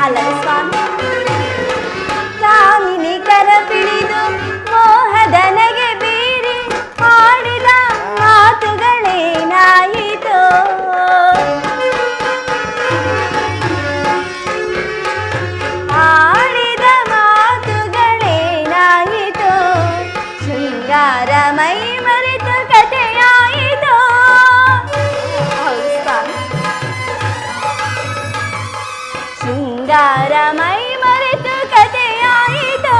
ಅಲ್ಲದೆ ಸ್ವಾಮಿ. ಕಾಮಿನಿ ಕರ ಪಿಡಿದು ಮೋಹದ ನಗೆ ಬೀರಿ ಆಡಿದ ಮಾತುಗಳೇನಾಯಿತೋ. ಆಡಿದ ಮಾತುಗಳೇನಾಯಿತೋ. ಶೃಂಗಾರ ಮೈ ಮರೆತು ಕಥೆಯಾಯಿತೋ. ಶೃಂಗಾರ ಮೈ ಮರೆತು ಕಥೆಯಾಯಿತೋ.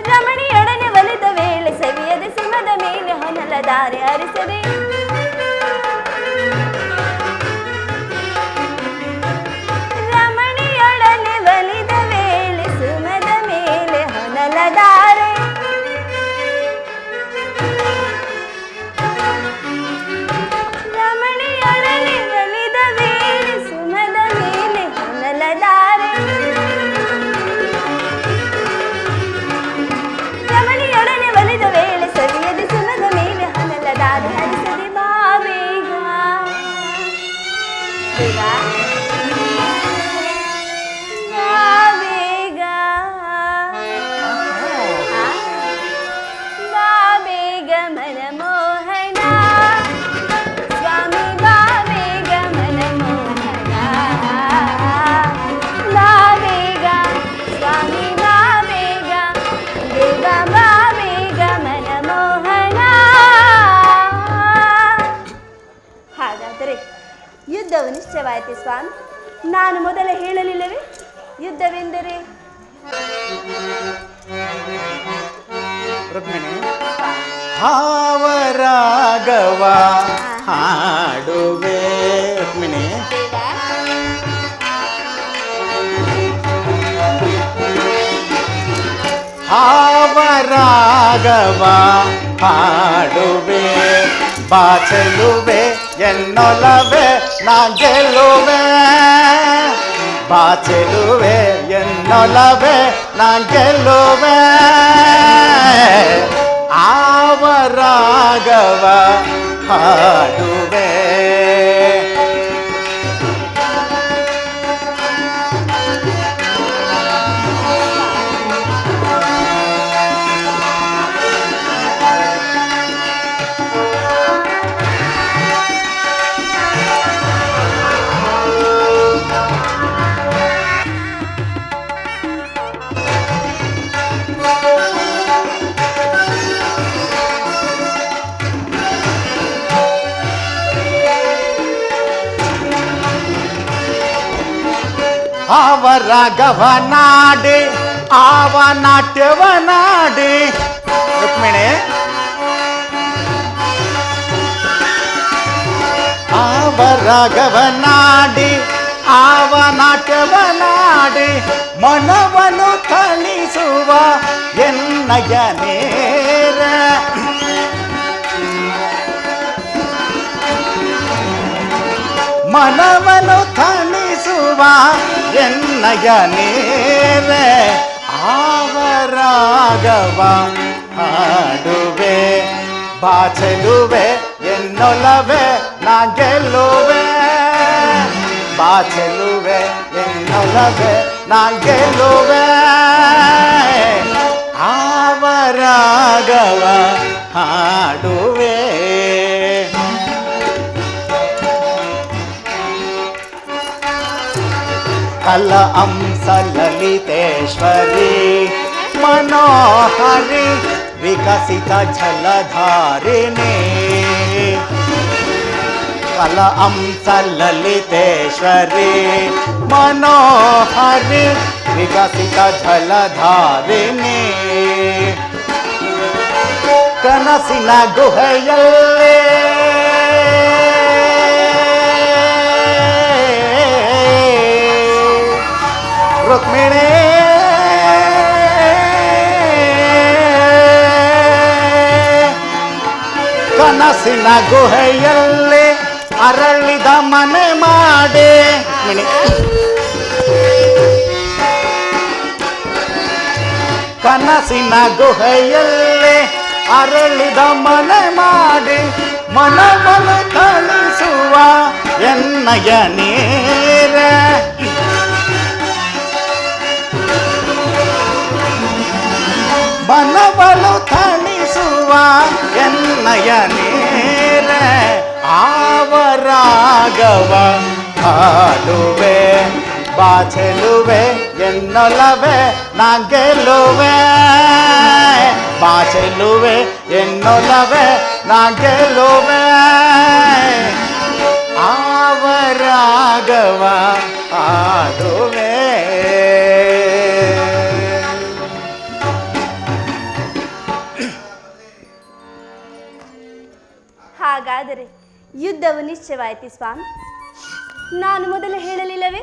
ರಮಣಿಯೊಡನೆ ಒಲಿದ ವೇಳೆ ಸವಿಯದ ಸಿಮದ ಮೇಲೆ ಹೊನಲ ದಾರಿ ಹರಿಸದೆ. ರಮಣಿಯೊಡನೆ ಒಲಿದ ವೇಳೆ ಸುಮದ ಮೇಲೆ ಹೊನಲ ದಾರಿ. ರಮಣಿಯೊಡನೆ ಒಲಿದ ವೇಳೆ ಸುಮದ ಮೇಲೆ ಹೊನಲ ದಾರಿ. ರಮಣಿಯೊಡನೆ ಒಲಿದ ವೇಳೆ ಸವಿಯದೆ ಸುಮದ ಮೇಲೆ ಹೊನಲ ದಾರಿ ಹರಿಸದೆ. ಬಾ ಬೇಗ ಬೇಗ ಬಾ ಬೇಗ ಬಾ ಬೇಗ ಮನಮೋಹನ ಸ್ವಾಮಿ. ಬಾ ಬೇಗ ಮನಮೋಹನ ಬಾ ಬೇಗ ಸ್ವಾಮಿ. ಬಾ ಬೇಗ ದೇವ ಬಾ ಬೇಗ ಮನಮೋಹನ. ಹಾಗಾದರೆ ಯುದ್ಧವು ನಿಶ್ಚಯವಾಯಿತು ಸ್ವಾಮಿ. ನಾನು ಮೊದಲೇ ಹೇಳಲಿಲ್ಲವೇ ಯುದ್ಧವೆಂದರೆ? ರುಕ್ಮಿಣಿ, ಭಾವರಾಗವ ಹಾಡುವೆ. ರುಕ್ಮಿಣಿ, ಭಾವರಾಗವ ಹಾಡುವೆ. ಬಾಚಲುವೆ ಎನ್ನೊಲವೆ ನಾ ಗೆಲ್ಲುವೆ. ಬಾಚಲುವೆ ಎನ್ನೊಲವೆ ನಾ ಗೆಲ್ಲುವೆ. ಆವರಾಗವ ಹಾಡುವೆ. ಆವರಾಗವನಾಡಿ ಆವನಾಟ್ಯವನಾಡಿ. ರುಕ್ಮಿಣಿ, ಆವರಾಗವನಾಡಿ ಆವನಾಟ್ಯವನಾಡಿ ಮನವನ್ನು ಥಳಿಸುವ ಎನ್ನಯ ನೇರ. ಮನವನ್ನು ಥಳಿಸುವ ಎನ್ನಯ ನೇರ. ಆವರಾಗವ ಹಾಡುವೆ. ಬಾಚಲುವೆ ಎನ್ನೊಲವೆ ನಾ ಗೆಲ್ಲುವೆ. ಬಾಚಲುವೆ ಎನ್ನೊಲವೆ ನಾ ಗೆಲ್ಲುವೆ. ಆವರಾಗವ ಹಾಡುವೆ. ಕಲ ಅಂಸ ಲಲಿತೇಶ್ವರಿ ಮನೋಹರಿ ವಿಕಸಿತ ಜಲಧಾರಿಣಿ. ಕಲ ಅಂಸ ಲಲಿತೇಶ್ವರಿ ಮನೋಹರಿ ವಿಕಸಿತ ಜಲಧಾರಿಣಿ. ಕನಸಿನ ಗುಹೆಯಲ್ಲೇ ರುಕ್ಮಿಣಿ, ಕನಸಿನ ಗುಹೆಯಲ್ಲಿ ಅರಳಿದ ಮನೆ ಮಾಡಿ. ಕನಸಿನ ಗುಹೆಯಲ್ಲಿ ಅರಳಿದ ಮನೆ ಮಾಡಿ ಮನವನ್ನು ಥಳಿಸುವ ಎನ್ನಯ ನೀರ. ನಯನೇರ ಆವರಾಗವ ಹಾಡುವೆ ಬಾಚಲುವೆ ಎನ್ನೊಲವೆ ನಾ ಗೆಲ್ಲುವೆ ಬಾಚಲುವೆ ಎನ್ನೊಲವೆ ನಾ ಗೆಲ್ಲುವೆ ಆವರಾಗವ ಹಾಡುವೆ. ಹಾಗಾದರೆ ಯುದ್ಧವು ನಿಶ್ಚಯವಾಯಿತು ಸ್ವಾಮಿ. ನಾನು ಮೊದಲು ಹೇಳಲಿಲ್ಲವೇ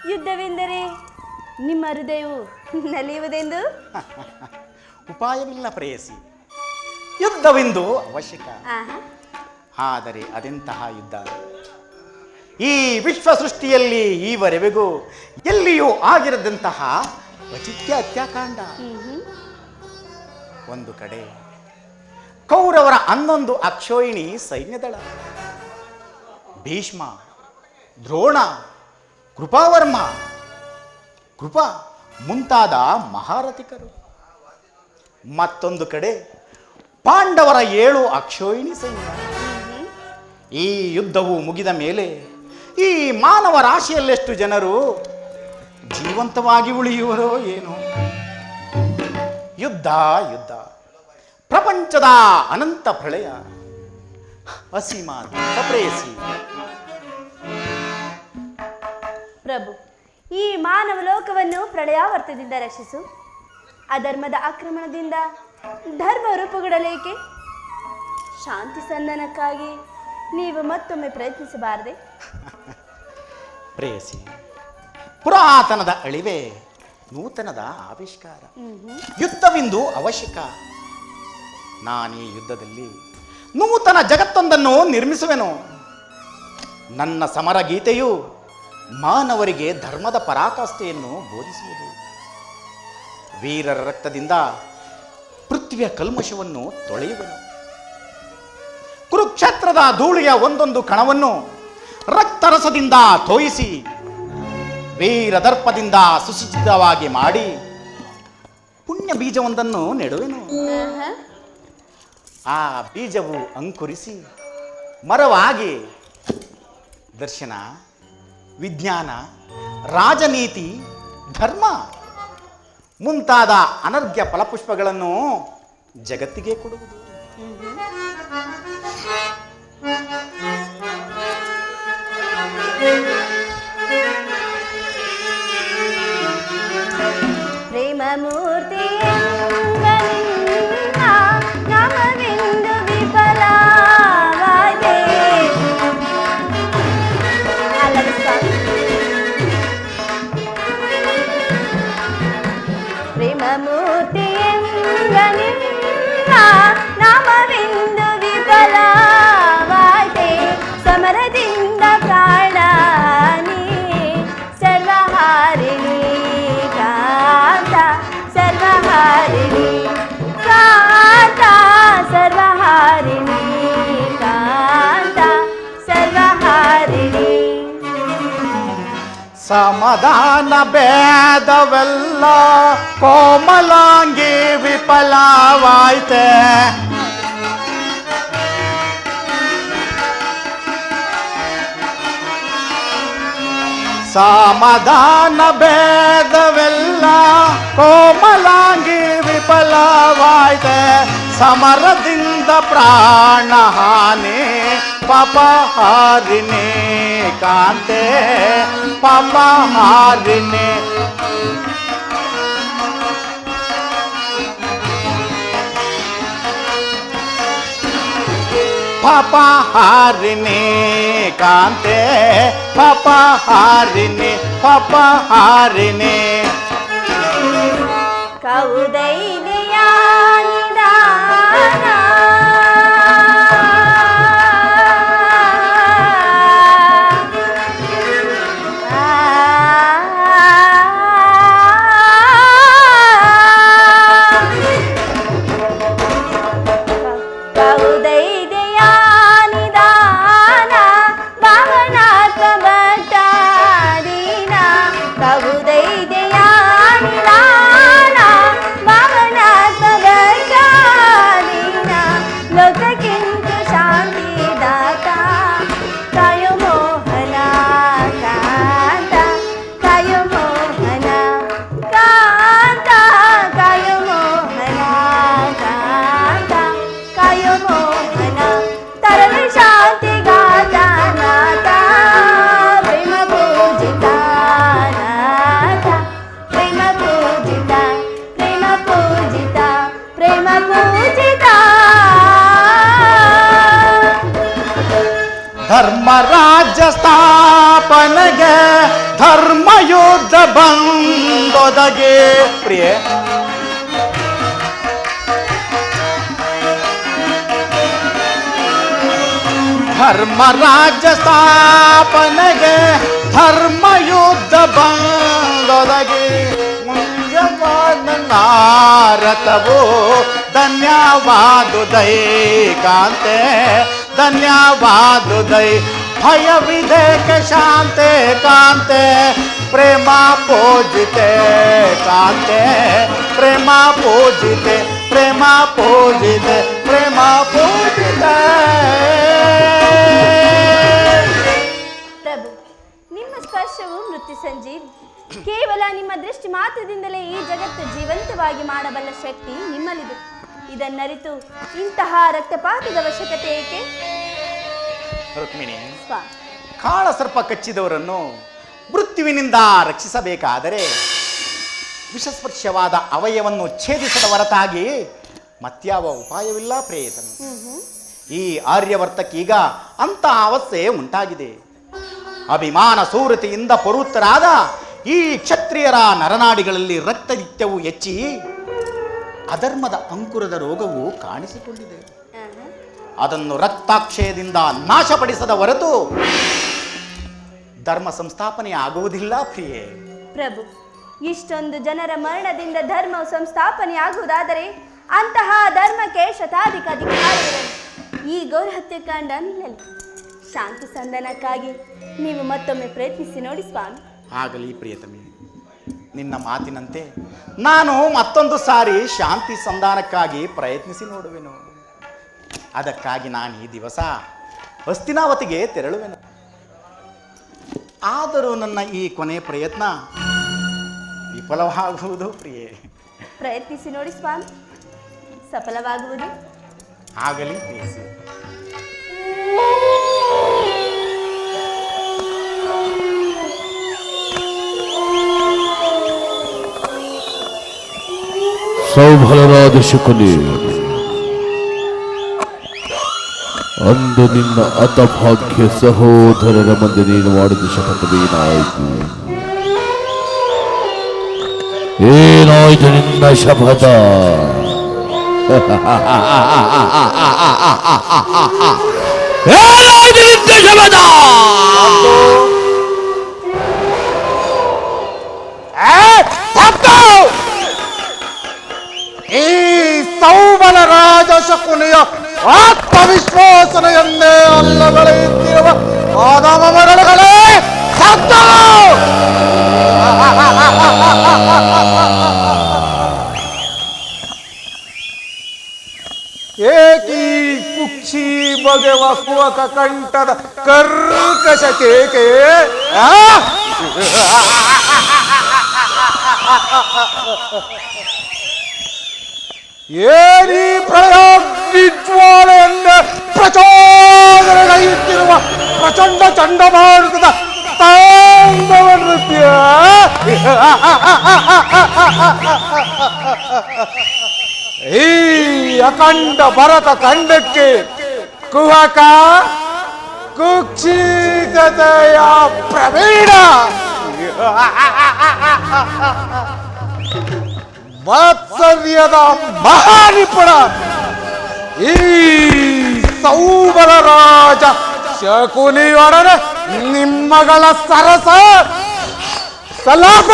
ಯುದ್ಧವೆಂದರೆ ನಿಮ್ಮ ಹೃದಯವು ನಲಿಯುವುದೆಂದು? ಉಪಾಯವಿಲ್ಲ ಪ್ರೇಯಸಿ, ಯುದ್ಧವೆಂದು ಅವಶ್ಯಕ. ಆದರೆ ಅದೆಂತಹ ಯುದ್ಧ? ಈ ವಿಶ್ವ ಸೃಷ್ಟಿಯಲ್ಲಿ ಈವರೆವಿಗೂ ಎಲ್ಲಿಯೂ ಆಗಿರದಂತಹ ವಚಿತ್ಯ ಹತ್ಯಾಕಾಂಡ. ಒಂದು ಕಡೆ ಕೌರವರ 11 ಅಕ್ಷೋಹಿಣಿ ಸೈನ್ಯದಳ, ಭೀಷ್ಮ, ದ್ರೋಣ, ಕೃಪಾವರ್ಮ, ಕೃಪ ಮುಂತಾದ ಮಹಾರಥಿಕರು. ಮತ್ತೊಂದು ಕಡೆ ಪಾಂಡವರ 7 ಅಕ್ಷೋಹಿಣಿ ಸೈನ್ಯ. ಈ ಯುದ್ಧವು ಮುಗಿದ ಮೇಲೆ ಈ ಮಾನವ ರಾಶಿಯಲ್ಲೆಷ್ಟು ಜನರು ಜೀವಂತವಾಗಿ ಉಳಿಯುವರೋ ಏನೋ. ಯುದ್ಧ ಯುದ್ಧ, ಪ್ರಪಂಚದ ಅನಂತ ಪ್ರಳಯ, ಅಸೀಮಾನ್ ಪ್ರೇಯಸಿ. ಪ್ರಭು, ಈ ಮಾನವ ಲೋಕವನ್ನು ಪ್ರಳಯಾವರ್ತದಿಂದ ರಕ್ಷಿಸು. ಅಧರ್ಮದ ಆಕ್ರಮಣದಿಂದ ಧರ್ಮ ರೂಪುಗೊಳ್ಳಲೇಕೆ? ಶಾಂತಿ ಸಂಧಾನಕ್ಕಾಗಿ ನೀವು ಮತ್ತೊಮ್ಮೆ ಪ್ರಯತ್ನಿಸಬಾರದೆ? ಪ್ರೇಯಸಿ, ಪುರಾತನದ ಅಳಿವೆ ನೂತನದ ಆವಿಷ್ಕಾರ. ಯುದ್ಧವೆಂದು ಅವಶ್ಯಕ. ನಾನೀ ಯುದ್ಧದಲ್ಲಿ ನೂತನ ಜಗತ್ತೊಂದನ್ನು ನಿರ್ಮಿಸುವೆನು. ನನ್ನ ಸಮರ ಗೀತೆಯು ಮಾನವರಿಗೆ ಧರ್ಮದ ಪರಾಕಾಷ್ಠೆಯನ್ನು ಬೋಧಿಸುವುದು. ವೀರರ ರಕ್ತದಿಂದ ಪೃಥ್ವಿಯ ಕಲ್ಮಶವನ್ನು ತೊಳೆಯುವೆನು. ಕುರುಕ್ಷೇತ್ರದ ಧೂಳಿಯ ಒಂದೊಂದು ಕಣವನ್ನು ರಕ್ತರಸದಿಂದ ತೋಯಿಸಿ ವೀರದರ್ಪದಿಂದ ಸುಸಜ್ಜಿತವಾಗಿ ಮಾಡಿ ಪುಣ್ಯ ಬೀಜವೊಂದನ್ನು ನೆಡುವೆನು. ಆ ಬೀಜವು ಅಂಕುರಿಸಿ ಮರವಾಗಿ ದರ್ಶನ, ವಿಜ್ಞಾನ, ರಾಜನೀತಿ, ಧರ್ಮ ಮುಂತಾದ ಅನರ್ಘ್ಯ ಫಲಪುಷ್ಪಗಳನ್ನು ಜಗತ್ತಿಗೆ ಕೊಡುವುದು. ಪ್ರೇಮ ಮೂರ್ತಿ ನಾಮವೆಂದು ವಿಫಲವಾದೆ. ಪ್ರೇಮ ಮೂರ್ತಿ ನಾಮವೆಂದು ವಿಫಲವಾದೆ. ಸಮರದಿಂದ ಪ್ರಾಣಾನಿ ಸರ್ವಹಾರಿಣಿ ಕಾಂತ ಸರ್ವಹಾರಿಣಿ ಕಾಂತ ಸರ್ವಹಾರಿಣಿ ಕಾಂತ ಸರ್ವಹಾರಿಣಿ. ಸಮಾಧಾನ ಭೇದವೆಲ್ಲ ಕೋಮಲಾಂಗಿ ವಿಫಲವಾಯ್ತೆ. ಸಮಾಧಾನ ಭೇದವೆಲ್ಲ ಕೋಮಲಾಂಗಿ ವಿಫಲವಾಯ್ತೆ. ಸಮರದಿಂದ ಪ್ರಾಣಹಾನಿ ಪಾಪಹಾರಿಣಿ ಕಾಂತೆ ಪಾಪಹಾರಿಣಿ. ಪಾಪಹಾರಿಣಿ ಕಾಂತೆ ಪಾಪಹಾರಿಣಿ ಪಾಪಹಾರಿಣಿ. ಕೌದೈರ್ಯ ನಿಧಾನ ಭಾವನಾ ಧರ್ಮರಾಜ್ಯ ಸ್ಥಾಪನೆಗೆ ಧರ್ಮಯುದ್ಧ ಬಂದೊದಗೆ. ಪ್ರಿಯೆ, ಧರ್ಮರಾಜ್ಯ ಸ್ಥಾಪನೆಗೆ ಧರ್ಮಯುದ್ಧ ಬಂದೊದಗೆ. ನಾರತವು ಧನ್ಯವಾದುದೈ ಕಾಂತೆ, ಧನ್ಯವಾದುದೈ. ಭಯವಿದೇಕೆ ಶಾಂತೆ ಕಾಂತೆ, ಪ್ರೇಮ ಪೂಜಿತೆ ಕಾಂತೆ, ಪ್ರೇಮ ಪೂಜಿತೆ, ಪ್ರೇಮ ಪೂಜಿತೆ, ಪ್ರೇಮ ಪೂಜಿತೆ. ಪ್ರಭು, ನಿಮ್ಮ ಸ್ಪರ್ಶವು ಮೃತ್ಯು ಸಂಜೀವಿ. ಕೇವಲ ನಿಮ್ಮ ದೃಷ್ಟಿ ಮಾತ್ರದಿಂದಲೇ ಈ ಜಗತ್ತು ಜೀವಂತವಾಗಿ ಮಾಡಬಲ್ಲ ಶಕ್ತಿ ನಿಮ್ಮಲ್ಲಿದೆ. ಇದನ್ನರಿತು ಇಂತಹ ರಕ್ತಪಾತದ ಅವಶ್ಯಕತೆ ಏಕೆ? ರುಕ್ಮಿಣಿ, ಕಾಳ ಸರ್ಪ ಕಚ್ಚಿದವರನ್ನು ಮೃತ್ಯುವಿನಿಂದ ರಕ್ಷಿಸಬೇಕಾದರೆ ವಿಷಸ್ಪರ್ಶವಾದ ಅವಯವನ್ನು ಛೇದಿಸದ ಹೊರತಾಗಿ ಮತ್ಯಾವ ಉಪಾಯವಿಲ್ಲ ಪ್ರೇಯತನು. ಈ ಆರ್ಯವರ್ತಕ್ಕೀಗ ಅಂತ ಅವಸ್ಥೆ ಉಂಟಾಗಿದೆ. ಅಭಿಮಾನ ಸೂರತೆಯಿಂದ ಪುರುತ್ತರಾದ ಈ ಕ್ಷತ್ರಿಯರ ನರನಾಡಿಗಳಲ್ಲಿ ರಕ್ತನಿತ್ಯವೂ ಹೆಚ್ಚಿ ಅಧರ್ಮದ ಅಂಕುರದ ರೋಗವು ಕಾಣಿಸಿಕೊಂಡಿದೆ. ಅದನ್ನು ರಕ್ತಾಕ್ಷಯದಿಂದ ನಾಶಪಡಿಸದ ಹೊರತು ಧರ್ಮ ಸಂಸ್ಥಾಪನೆ ಆಗುವುದಿಲ್ಲ ಪ್ರಿಯೆ. ಪ್ರಭು, ಇಷ್ಟೊಂದು ಜನರ ಮರಣದಿಂದ ಧರ್ಮವು ಸಂಸ್ಥಾಪನೆ ಆಗುವುದಾದರೆ ಅಂತಹ ಧರ್ಮಕ್ಕೆ ಶತಾಧಿಕ ಅಧಿಕಾರಿಗಳು ಈ ಘೋರ ಹತ್ಯಾಕಾಂಡ ನಿಲ್ಲಲಿ. ಶಾಂತಿ ಸಂಧಾನಕ್ಕಾಗಿ ನೀವು ಮತ್ತೊಮ್ಮೆ ಪ್ರಯತ್ನಿಸಿ ನೋಡಿ ಸ್ವಾಮಿ. ಆಗಲಿ ಪ್ರಿಯತಮಿ, ನಿನ್ನ ಮಾತಿನಂತೆ ನಾನು ಮತ್ತೊಂದು ಸಾರಿ ಶಾಂತಿ ಸಂಧಾನಕ್ಕಾಗಿ ಪ್ರಯತ್ನಿಸಿ ನೋಡುವೆನು. ಅದಕ್ಕಾಗಿ ನಾನು ಈ ದಿವಸ ಹಸ್ತಿನಾವತಿಗೆ ತೆರಳುವೆನು. ಆದರೂ ನನ್ನ ಈ ಕೊನೆ ಪ್ರಯತ್ನ ವಿಫಲವಾಗುವುದು ಪ್ರಿಯೆ. ಪ್ರಯತ್ನಿಸಿ ನೋಡಿ ಸ್ವಾಮಿ, ಸಫಲವಾಗುವುದು. ಆಗಲಿ ಪ್ರಿಯಸಿ. ಸೌಭಲರಾದ ಶಕುನಿ, ಅಂದು ನಿನ್ನ ಅತಭಾಗ್ಯ ಸಹೋದರರ ಮುಂದೆ ನೀನು ಮಾಡಿದ ಶಪಥವೇನಾಯಿತು? ಏನಾಯಿತು ನಿನ್ನ ಶಪಥ? ಏನಾಯಿತು ನಿನ್ನ ಶಪಥ? ಈ ಸೌಬಲ ರಾಜ ಶಕುನಿಯ ಆತ್ಮವಿಶ್ವಾಸನೆಯನ್ನೇ ಅಲ್ಲಗಳೆಯುತ್ತಿರುವ ಆದಮ ಮರಳುಗಳೇ ಸತ್ತು! ಏಕೀ ಕುಕ್ಷಿ ಬಗೆವ ಕುವಕ ಕಂಠದ ಕರ್ಕಶ ಕೇಕೆ ಏನಿ ಪ್ರಯೋಜ್ವಾಲೆಯನ್ನ ಪ್ರಚೋದನೆಗೈಯುತ್ತಿರುವ ಪ್ರಚಂಡ ಚಂಡಮಾರುತದ ತಾಂಡವ ನೃತ್ಯ. ಈ ಅಖಂಡ ಭರತ ಖಂಡಕ್ಕೆ ಕುಹಕ ಕುಕ್ಷಿಕತೆಯ ಪ್ರವೀಣ ವಾತ್ಸಲ್ಯದ ಮಹಾನಿಪುಣ ಈ ಸೌಬಲ ರಾಜ ಶಕುನಿಯೊಡನೆ ನಿಮ್ಮಗಳ ಸರಸ ಸಲಾಪ.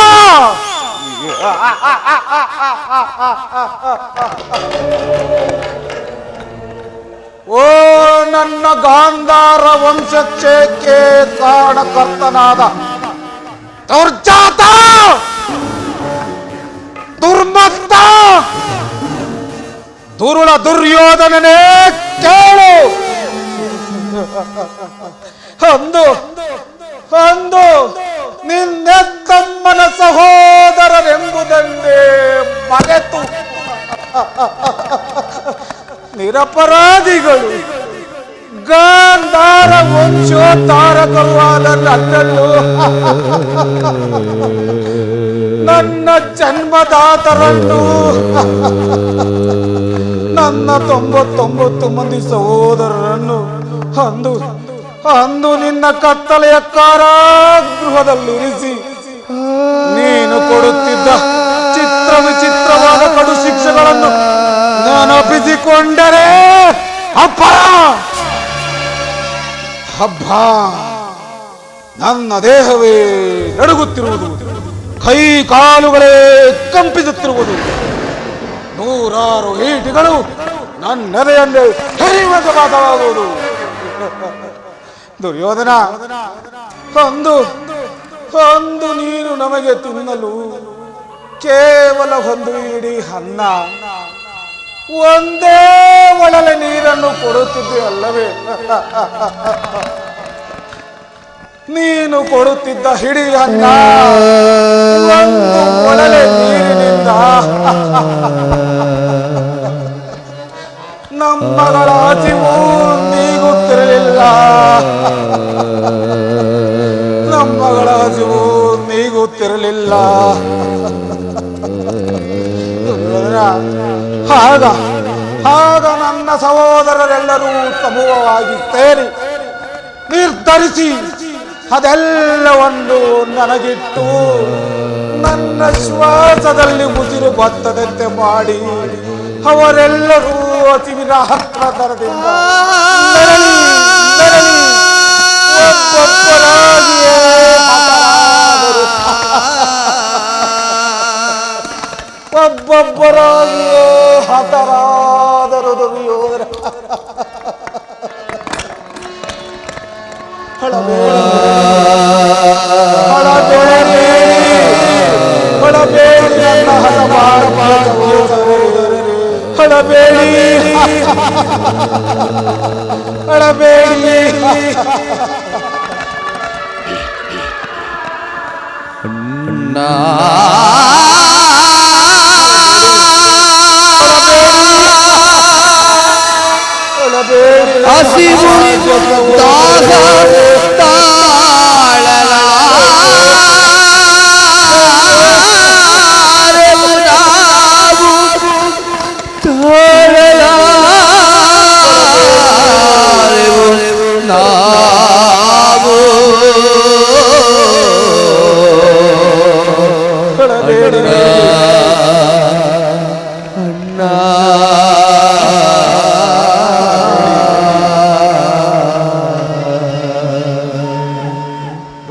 ಓ ನನ್ನ ಗಾಂಧಾರ ವಂಶಕ್ಕೆ ಕಾರಣಕರ್ತನಾದ ದುರ್ಜಾತ, ದುರ್ಮತ್ತ, ದುರುಳ ದುರ್ಯೋಧನನೇ ಕೇಳು. ಅಂದು ಅಂದು ನಿನ್ನೆತ್ತಮ್ಮನ ಸಹೋದರರೆಂಬುದನ್ನೇ ಮರೆತು ನಿರಪರಾಧಿಗಳು ಗಾಂಧಾರ ವಂಶೋದ್ಧಾರಕವಾದ ನನ್ನನ್ನು ನನ್ನ ಜನ್ಮದಾತರನ್ನು ನನ್ನ 99 ಮಂದಿ ಸಹೋದರರನ್ನು ಅಂದು ಅಂದು ನಿನ್ನ ಕತ್ತಲೆಯ ಕಾರಾಗೃಹದಲ್ಲಿರಿಸಿ ನೀನು ಕೊಡುತ್ತಿದ್ದ ಚಿತ್ರ ವಿಚಿತ್ರವಾದ ಕಡು ಶಿಕ್ಷೆಗಳನ್ನು ನೆನಪಿಸಿಕೊಂಡರೆ ಹಬ್ಬ ಹಬ್ಬ ನನ್ನ ದೇಹವೇ ನಡುಗುತ್ತಿರುವುದು, ಕೈ ಕಾಲುಗಳೇ ಕಂಪಿಸುತ್ತಿರುವುದು, ನೂರಾರು ಈಟಿಗಳು ನನ್ನೆದೆಯಲ್ಲೇ ಹರಿವಂತವಾಗುವುದು. ದುರ್ಯೋಧನ, ಅಂದು ನೀನು ನಮಗೆ ತಿನ್ನಲು ಕೇವಲ ಒಂದು ಇಡೀ ಅನ್ನ, ಒಂದೇ ಒಳಲೆ ನೀರನ್ನು ಕೊಡುತ್ತಿದ್ದೆ ಅಲ್ಲವೇ? ನೀನು ಕೊಡುತ್ತಿದ್ದ ಹಿಡಿ ಅನ್ನ ಒಂದು ಒಳಲೆ ನೀರಿನಿಂದ ನಮ್ಮಗಳ ಹಸಿವು ನೀಗುತ್ತಿರಲಿಲ್ಲ, ನಮ್ಮಗಳ ಹಸಿವು ನೀಗುತ್ತಿರಲಿಲ್ಲ. ಆಗ ನನ್ನ ಸಹೋದರರೆಲ್ಲರೂ ಸಮೂಹವಾಗಿ ಸೇರಿ ನಿರ್ಧರಿಸಿ ಅದೆಲ್ಲವನ್ನು ನನಗಿಟ್ಟು ನನ್ನ ಶ್ವಾಸದಲ್ಲಿ ಉಸಿರು ಬತ್ತದಂತೆ ಮಾಡಿ ಅವರೆಲ್ಲರೂ ಹಸಿವಿನ ಹತ್ರದಿಂದ ಒಬ್ಬೊಬ್ಬರಾಗಿಯೇ ಹತರಾದರು. ದುರ್ಯೋಧನ ಅಳಬೇಡಿ. ಹಸಿವು ದಾಹ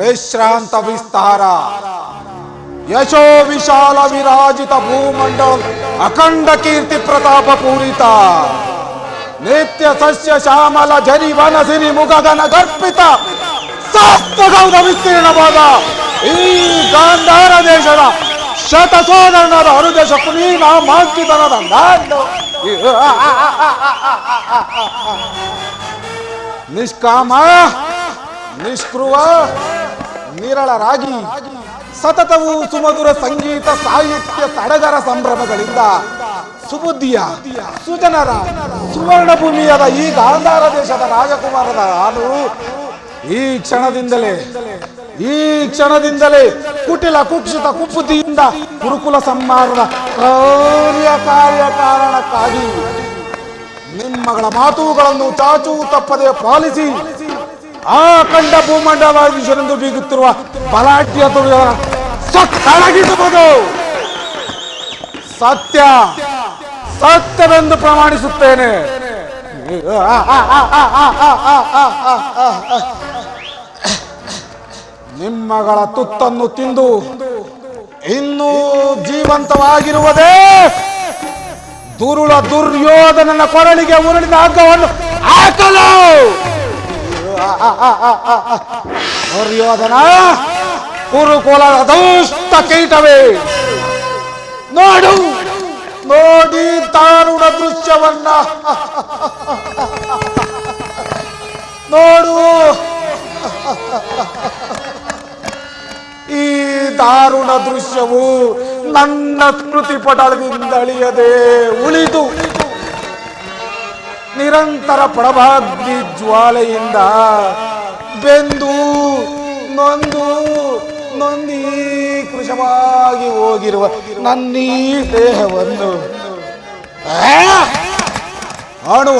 ವಿಶ್ರಾಂತ ವಿಸ್ತಾರ ಯಶೋ ವಿಶಾಲ ವಿರಾಜಿತ ಭೂಮಂಡಲ ಅಖಂಡ ಕೀರ್ತಿ ಪ್ರತಾಪ ಪೂರಿತ ನಿತ್ಯ ಸಸ್ಯ ಶ್ಯಾಮಲ ಜರಿ ವನಸಿರಿ ಮುಗಗನ ಗರ್ಪಿತ ಸಪ್ತಗೌದ ವಿಸ್ತೀರ್ಣವಾದ ಈ ಗಾಂಧಾರ ದೇಶದ ಶತಸೋದರನಾದ ಅರುದೇಶ ಪುನೀನ ಮಾಂಕಿತನದ ನಾಡು ನಿಷ್ಕಾಮ ನಿಷ್ಕೃವ ನಿರಳರಾಗಿ ಸತತವು ಸುಮಧುರ ಸಂಗೀತ ಸಾಹಿತ್ಯ ಸಡಗರ ಸಂಭ್ರಮಗಳಿಂದ ಸುಬುದ್ಧಿಯ ಸುಜನರ ಸುವರ್ಣ ಭೂಮಿಯಾದ ಈ ಗಾಂಧಾರ ದೇಶದ ರಾಜಕುಮಾರದ ನಾನು ಈ ಕ್ಷಣದಿಂದಲೇ ಕುಟಿಲ ಕುಕ್ಷಿತ ಕುಬುದ್ಧಿಯಿಂದ ಗುರುಕುಲ ಸಂಹಾರದ ಕಾರಣಕ್ಕಾಗಿ ನಿಮ್ಮಗಳ ಮಾತುಗಳನ್ನು ಚಾಚೂ ತಪ್ಪದೆ ಪಾಲಿಸಿ ಆ ಕಂಡ ಭೂಮಂಡಲಾಧೀಶರೆಂದು ಬೀಗುತ್ತಿರುವ ಬಲಾಢ್ಯ ದುರ್ಯೋಧನ ಸತ್ತಳಗಿಸುವುದು ಸತ್ಯವೆಂದು ಪ್ರಮಾಣಿಸುತ್ತೇನೆ. ನಿಮ್ಮಗಳ ತುತ್ತನ್ನು ತಿಂದು ಇನ್ನೂ ಜೀವಂತವಾಗಿರುವುದೇ ದುರುಳ ದುರ್ಯೋಧನನ ಕೊರಳಿಗೆ ಉರುಳಿದ ಹಗ್ಗವನ್ನು ಹಾಕಲು. ದುರ್ಯೋಧನ ಕುರುಕುಲದ ದುಷ್ಟ ಕೀಟವೇ, ನೋಡಿ ದಾರುಣ ದೃಶ್ಯವನ್ನ ನೋಡು. ಈ ದಾರುಣ ದೃಶ್ಯವು ನನ್ನ ಸ್ಮೃತಿ ಪಟಲದಿಂದ ಅಳಿಯದೆ ಉಳಿದು ನಿರಂತರ ಪ್ರಭಾಗ್ನಿ ಜ್ವಾಲೆಯಿಂದ ಬೆಂದು ನೊಂದಿ ಕೃಶವಾಗಿ ಹೋಗಿರುವ ನನ್ನೀ ದೇಹವನ್ನು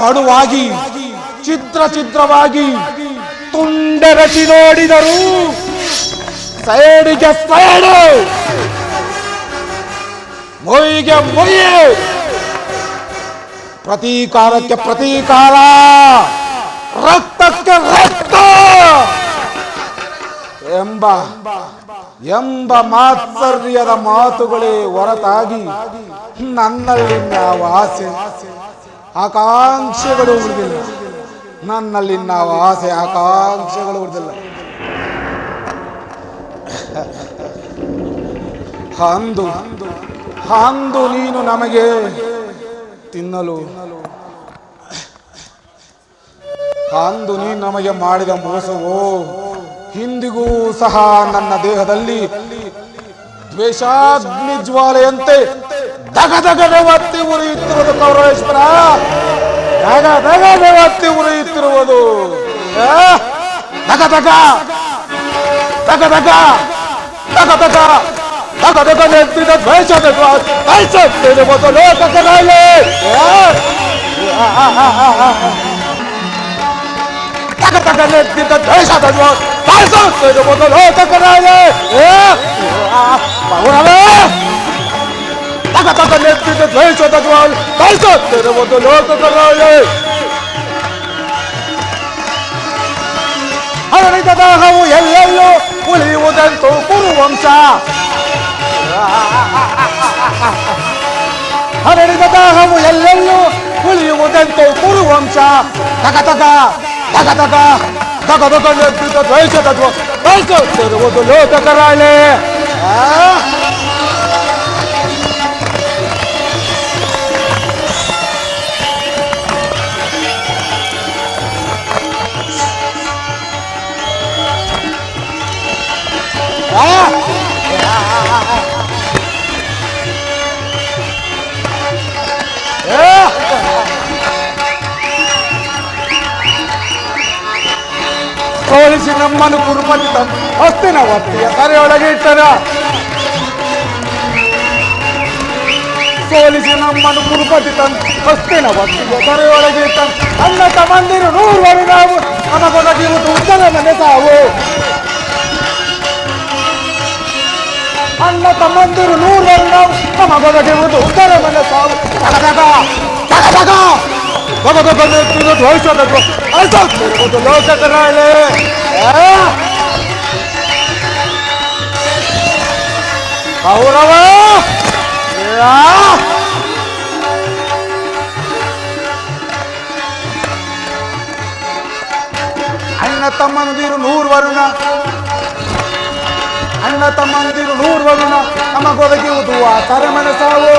ಅಣುವಾಗಿ ಛಿದ್ರವಾಗಿ ತುಂಡರಸಿ ನೋಡಿದರು ಸೈಡಿಗೆ ಸೈಡು, ಮೊಯ್ಗೆ ಮೊಯ್ಯೆ, ಪ್ರತೀಕಾರಕ್ಕೆ ಪ್ರತೀಕಾರ, ರಕ್ತಕ್ಕೆ ರಕ್ತ ಎಂಬ ಮಾತ್ಸರ್ಯದ ಮಾತುಗಳೇ ಹೊರತಾಗಿ ನನ್ನಲ್ಲಿ ಯಾವ ಆಸೆ ಆಕಾಂಕ್ಷೆಗಳು ಉಳಿದಿಲ್ಲ. ನನ್ನಲ್ಲಿ ನಾವು ಆಸೆ ಆಕಾಂಕ್ಷೆಗಳು ಉಳಿದಿಲ್ಲ. ಅಂದು ನೀನು ನಮಗೆ ತಿನ್ನಲು, ಅಂದು ನೀನು ನಮಗೆ ಮಾಡಿದ ಮೋಸವೋ ಇಂದಿಗೂ ಸಹ ನನ್ನ ದೇಹದಲ್ಲಿ ದ್ವೇಷಾಗ್ನಿ ಜ್ವಾಲೆಯಂತೆ ದಗದಗನೆ ಒತ್ತಿ ಉರಿಯುತ್ತಿರುವುದು. ಕೌರವೇಶ್ವರ, ದಗದಗನೆ ಒತ್ತಿ ಉರಿಯುತ್ತಿರುವುದು. ದಗದಗ ದಗದಗ ದಗದಗ ದಗದಗ ನೆತ್ತಿದ ದ್ವೇಷದ ಲೋಕಕರಾಲೆ, ದಗದಗ ನೆತ್ತಿದ ದ್ವೇಷದ ಲೋಕಕರಾಲೆ, ತಗತಗ ನೆತ್ತಿದ ದ್ವೇಷದ ಬಯಸುತ್ತಿರುವುದು ಲೋಕಕರಾಲೆ. ಹರಡಿದ ದಾಹವು ಎಲ್ಲೆಲ್ಲೂ ಉಳಿಯುವುದಂತೂ ಕುರುವಂಶ, ಹರಡಿದ ದಾಹವು ಎಲ್ಲೆಲ್ಲೂ ಉಳಿಯುವುದಂತೂ ಕುರುವಂಶ. ತಗತಗ ತಗತಗ ತಗತಗ ನೆತ್ತಿದ ದ್ವೇಷದ ಬಯಸುತ್ತಿರುವುದು ಲೋಕಕರಾಲೆ. ಸೋಲಿಸಿ ನಮ್ಮನ್ನು ಕುರುಪತಿ ಹೊಸ್ತಿನ ಒತ್ತಿಯ ತರೆಯೊಳಗೆ ಇಟ್ಟನ, ಸೋಲಿಸಿ ನಮ್ಮನ್ನು ಕುರುಪತಿ ಹೊಸ್ತಿನ ಒತ್ತಿಯ ತರೆಯೊಳಗೆ ಇಟ್ಟನ. ಅನ್ನ ತಮ್ಮಂದಿರು 100 ನಾವು ನಮಗೊದಗಿರುವುದು ಉದ್ದರ ಮನೆ ಸಾವು. ಅನ್ನ ತಮ್ಮಂದಿರು 100 ನಾವು ನಮಗೊದಗಿರುವುದು ಉದ್ದರ ಮನೆ ಸಾವು. ತಗದಗ ತಗದಗ ತಗದಗ ನೆತ್ತಿದ ದ್ವೇಷದ ಬಯಸುತ್ತಿರುವುದು ಲೋಕಕರಾಲೆ. ಕೌರವ, ಅಣ್ಣ ತಮ್ಮಂದಿರು 100 ವರುಣ, ಅಣ್ಣ ತಮ್ಮಂದಿರು 100 ವರುಣ ನಮಗೊದಗಿರುವುದು ಆ ತರಮನೆ ಸಾವು.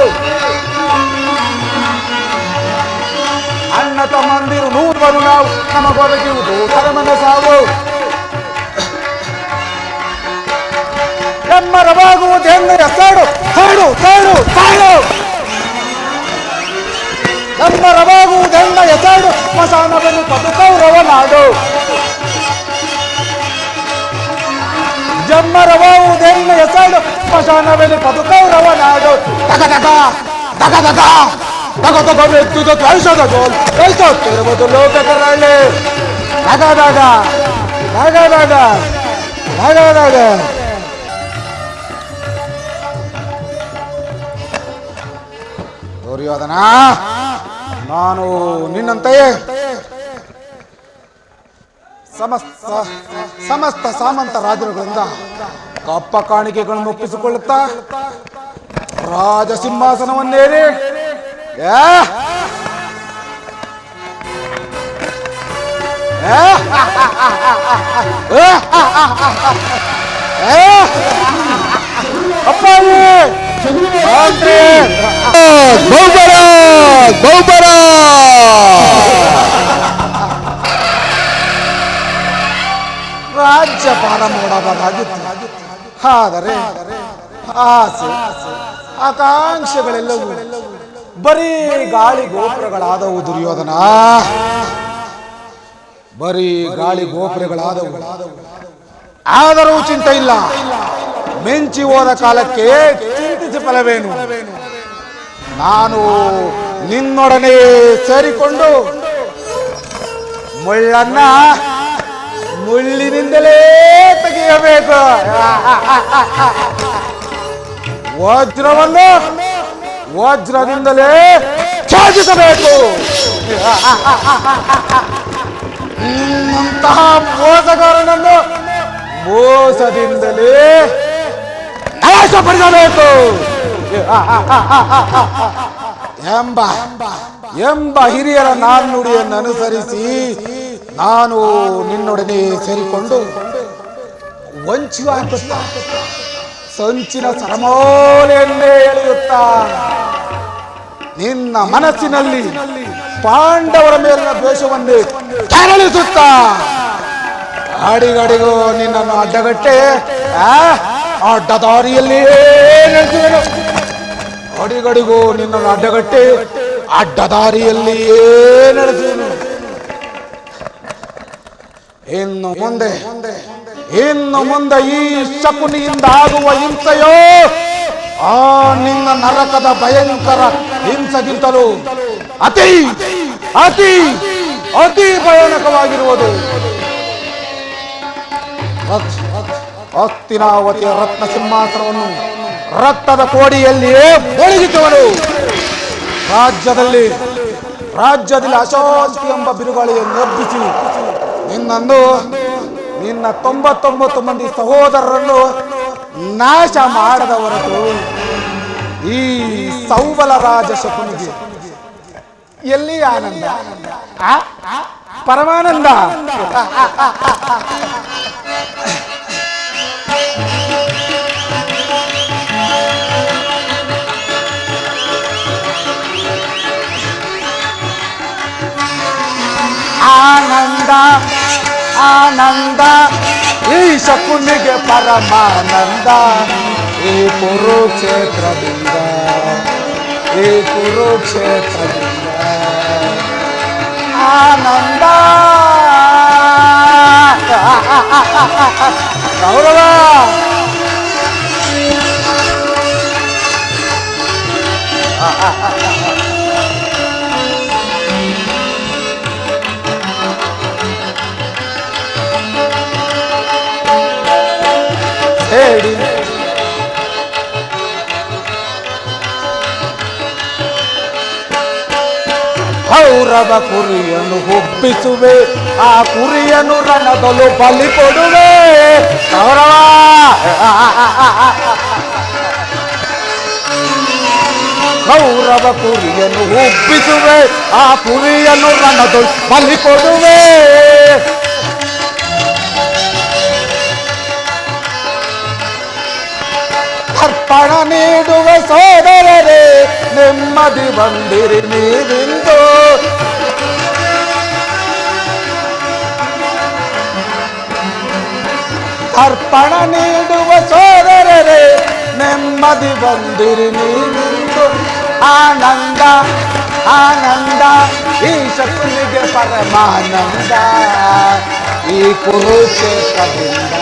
ಅಣ್ಣ ತಮ್ಮಂದಿರು 100 ವರುಣ ನಮಗೊದಗಿರುವುದು ತರಮನೆ ಸಾವು. ಹೆಮ್ಮರವಾಗುವುದೆಂದರೆ ಸಾಡು ಸಾಡು ಸಾಡು ಸಾಡು, ಹೆಮ್ಮರವಾಗುವುದೆಂದರೆ ಸಾಡು ಸ್ಮಶಾನವನ್ನು ಪದು ಕೌರವ ನಾಡು. ಜಮ್ಮರವಾಗುವುದೆಂದರೆ ಸಾಡು ಸ್ಮಶಾನವನ್ನು ಪದು ಕೌರವ ನಾಡು. ತಗದಗ ತಗದಗ ತಗದಗ ನೆತ್ತಿದ ದ್ವೇಷದ ಬಯಸುತ್ತಿರುವುದು ಲೋಕಕರಾಲೆ. ತಗದಗ ತಗದಗ ತಗದಗ. ದುರ್ಯೋಧನ, ನಾನು ನಿನ್ನಂತೆಯೇ ಸಮಸ್ತ ಸಾಮಂತ ರಾಜರುಗಳಿಂದ ಕಪ್ಪ ಕಾಣಿಕೆಗಳನ್ನು ಒಪ್ಪಿಸಿಕೊಳ್ಳುತ್ತಾ ರಾಜ ಸಿಂಹಾಸನವನ್ನೇರಿ ಅಪ್ಪಾಜಿ ಗೌಬರ ಗೌಬರ ರಾಜ್ಯಪಾಲ ಮಾಡಬಹುದಾಗಿತ್ತು. ಆದರೆ ಆಸೆ ಆಕಾಂಕ್ಷೆಗಳೆಲ್ಲವೂ ಬರೀ ಗಾಳಿ ಗೋಪುರಗಳಾದವು. ದುರ್ಯೋಧನ, ಬರೀ ಗಾಳಿ ಗೋಪುರಗಳಾದವು. ಆದರೂ ಚಿಂತೆ ಇಲ್ಲ, ಮೆಂಚಿ ಹೋದ ಕಾಲಕ್ಕೆ ಚಿಂತಿಸಿ ಫಲವೇನು? ನಾನು ನಿನ್ನೊಡನೆ ಸೇರಿಕೊಂಡು ಮುಳ್ಳನ್ನ ಮುಳ್ಳಿನಿಂದಲೇ ತೆಗೆಯಬೇಕು. ವಜ್ರವನ್ನು ವಜ್ರದಿಂದಲೇ ಛೇದಿಸಬೇಕು. ನಿನ್ನಂತಹ ಮೋಸಗಾರನನ್ನು ಮೋಸದಿಂದಲೇ ನಾಶಪಡಿಸಬೇಕು ಎಂಬ ಹಿರಿಯರ ನಾಣ್ಣುಡಿಯನ್ನು ಅನುಸರಿಸಿ ನಾನು ನಿನ್ನೊಡನೆ ಸೇರಿಕೊಂಡು ವಂಚುವಾಗುತ್ತಾ ಸಂಚಿನ ಸರಮೋಲೆಯನ್ನೇ ಎಳೆಯುತ್ತಾ ನಿನ್ನ ಮನಸ್ಸಿನಲ್ಲಿ ಪಾಂಡವರ ಮೇಲಿನ ದ್ವೇಷವನ್ನೇ ಕೆರಳಿಸುತ್ತಾ ಅಡಿಗಡಿಗೂ ನಿನ್ನನ್ನು ಅಡ್ಡಗಟ್ಟೆ ಅಡ್ಡದಾರಿಯಲ್ಲಿಯೇ ನಡೆಸುವೆನು. ಅಡಿಗಡಿಗೂ ನಿನ್ನನ್ನು ಅಡ್ಡಗಟ್ಟೆ ಅಡ್ಡದಾರಿಯಲ್ಲಿಯೇ ನಡೆಸುವೆನು. ಇನ್ನು ಮುಂದೆ ಈ ಶಕುನಿಯಿಂದ ಆಗುವ ಹಿಂಸೆಯೋ ಆ ನಿನ್ನ ನರಕದ ಭಯಂಕರ ಹಿಂಸೆಗಿಂತಲೂ ಅತಿ ಅತಿ ಅತಿ ಭಯಾನಕವಾಗಿರುವುದು. ಹಸ್ತಿನಾವತಿಯ ರತ್ನ ಸಿಂಹಾಸನವನ್ನು ರಕ್ತದ ಕೋಡಿಯಲ್ಲಿಯೇ ಮುಳುಗಿಸುವನು. ರಾಜ್ಯದಲ್ಲಿ ಅಶಾಂತಿ ಎಂಬ ಬಿರುಗಾಳಿಯನ್ನು ಎಬ್ಬಿಸಿ ನಿನ್ನ 99 ಮಂದಿ ಸಹೋದರರನ್ನು ನಾಶ ಮಾಡದ ಹೊರತು ಈ ಸೌಬಲ ರಾಜ ಶಕುನಿಗೆ ಎಲ್ಲಿ ಆನಂದ, ಪರಮಾನಂದ? ಆನಂದ ಆನಂದ ಈ ಶಕುನಿಗೆ ಪರಮಾನಂದ. ಈ ಕುರುಕ್ಷೇತ್ರದಿಂದ ಆನಂದ. ಗೌರವ ಹೇಳಿ ಕೌರವ ಕುರಿಯನ್ನು ಒಪ್ಪಿಸುವೆ, ಆ ಕುರಿಯನ್ನು ರಣದಲು ಬಲಿ ಕೊಡುವೆ. ಕೌರವ ಕೌರವ ಕುರಿಯನ್ನು ಒಪ್ಪಿಸುವೆ, ಆ ಕುರಿಯನ್ನು ರಣದಲು ಬಲಿ ಕೊಡುವೆ. ಅರ್ಪಣ ನೀಡುವ ಸೋದರರೇ, ನೆಮ್ಮದಿ ಬಂದಿರಿ ನೀವಿಂದು. ಅರ್ಪಣ ನೀಡುವ ಸೋದರರೇ, ನೆಮ್ಮದಿ ಬಂದಿರಿ ನೀವಿಂದು. ಆನಂದ ಆನಂದ ಈ ಶಕುನಿಗೆ ಪರಮಾನಂದ. ಈ ಕುರುಕ್ಷೇತ್ರದಿಂದ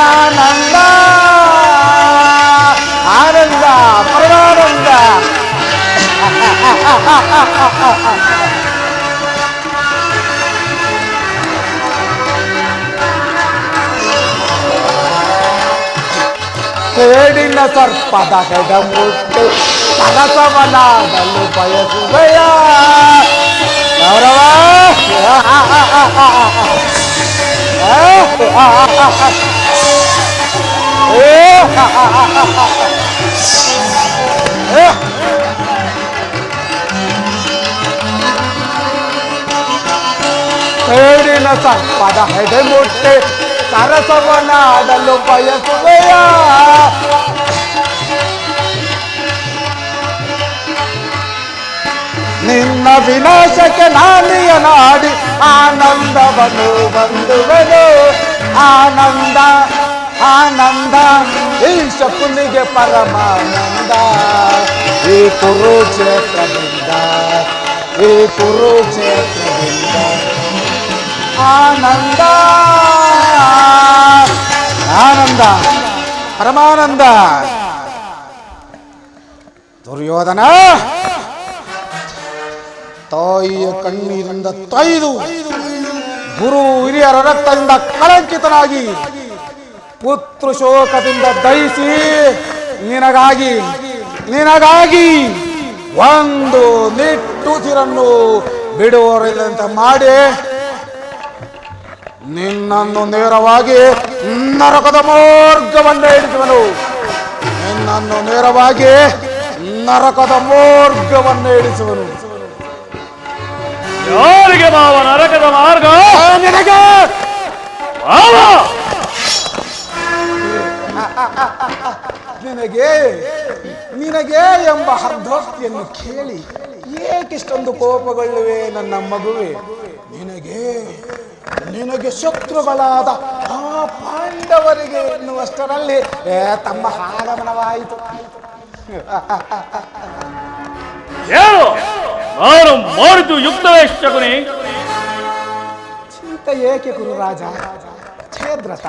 ಆನಂದ ಆನಂದ ಪರಮಾನಂದ. ಸೇಡಿನ ಸರ್ಪದ ಹೆಡಮುಟ್ಟು ಸರಸವನಾಡಲು ಬಯಸುವೆಯ. ಗೌರವ ಸೇಡಿನ ಸರ್ಪದ ಹೆಡೆಮುಟ್ಟೆ ಸರಸವನಾಡಲು ಬಯಸುವೆಯ. ನಿನ್ನ ವಿನಾಶಕ್ಕೆ ನಾನಿಯನಾಡಿ ಆನಂದವನ್ನು ಬಂದುವೆನು. ಆನಂದ ಆನಂದ ಈ ಶಕುನಿಗೆ ಪರಮಾನಂದ. ಈ ಕುರುಕ್ಷೇತ್ರದಿಂದ ಆನಂದ ಆನಂದ ಪರಮಾನಂದ. ದುರ್ಯೋಧನ ತಾಯಿಯ ಕಣ್ಣೀರಿಂದ ತೊಯ್ದು ಗುರು ಹಿರಿಯರ ರಕ್ತದಿಂದ ಕಳಂಕಿತನಾಗಿ ಪುತ್ರ ಶೋಕದಿಂದ ದಹಿಸಿ ನಿನಗಾಗಿ ಒಂದು ನಿಟ್ಟುಸಿರನ್ನು ಬಿಡುವರಿಲ್ಲಂತ ಮಾಡಿ ನಿನ್ನನ್ನು ನೇರವಾಗಿ ನರಕದ ಮಾರ್ಗವನ್ನು ಹಿಡಿಸುವನು. ನಿನ್ನನ್ನು ನೇರವಾಗಿ ನರಕದ ಮಾರ್ಗವನ್ನು ಹಿಡಿಸುವನು. ಯಾರಿಗೆ ಮಾವ ನರಕದ ಮಾರ್ಗ? ನಿನಗೆ ಮಾವ! ನಿನಗೆ ಎಂಬ ಅರ್ಧೋಕ್ತಿಯನ್ನು ಕೇಳಿ ಏಕಿಷ್ಟೊಂದು ಕೋಪಗೊಳ್ಳುವೆ ನನ್ನ ಮಗುವೆ? ನಿನಗೆ ಶತ್ರುಗಳಾದ ಆ ಪಾಂಡವರಿಗೆ ಎನ್ನುವಷ್ಟರಲ್ಲಿ ತಮ್ಮ ಆಗಮನವಾಯಿತು. ಏನು ನಾನು ಮಾಡಿದ್ದು ಯುಕ್ತವೇ ಶಕುನಿ? ಚಿಂತೆ ಏಕೆ ಗುರುರಾಜ? ಛೇದ್ರಥ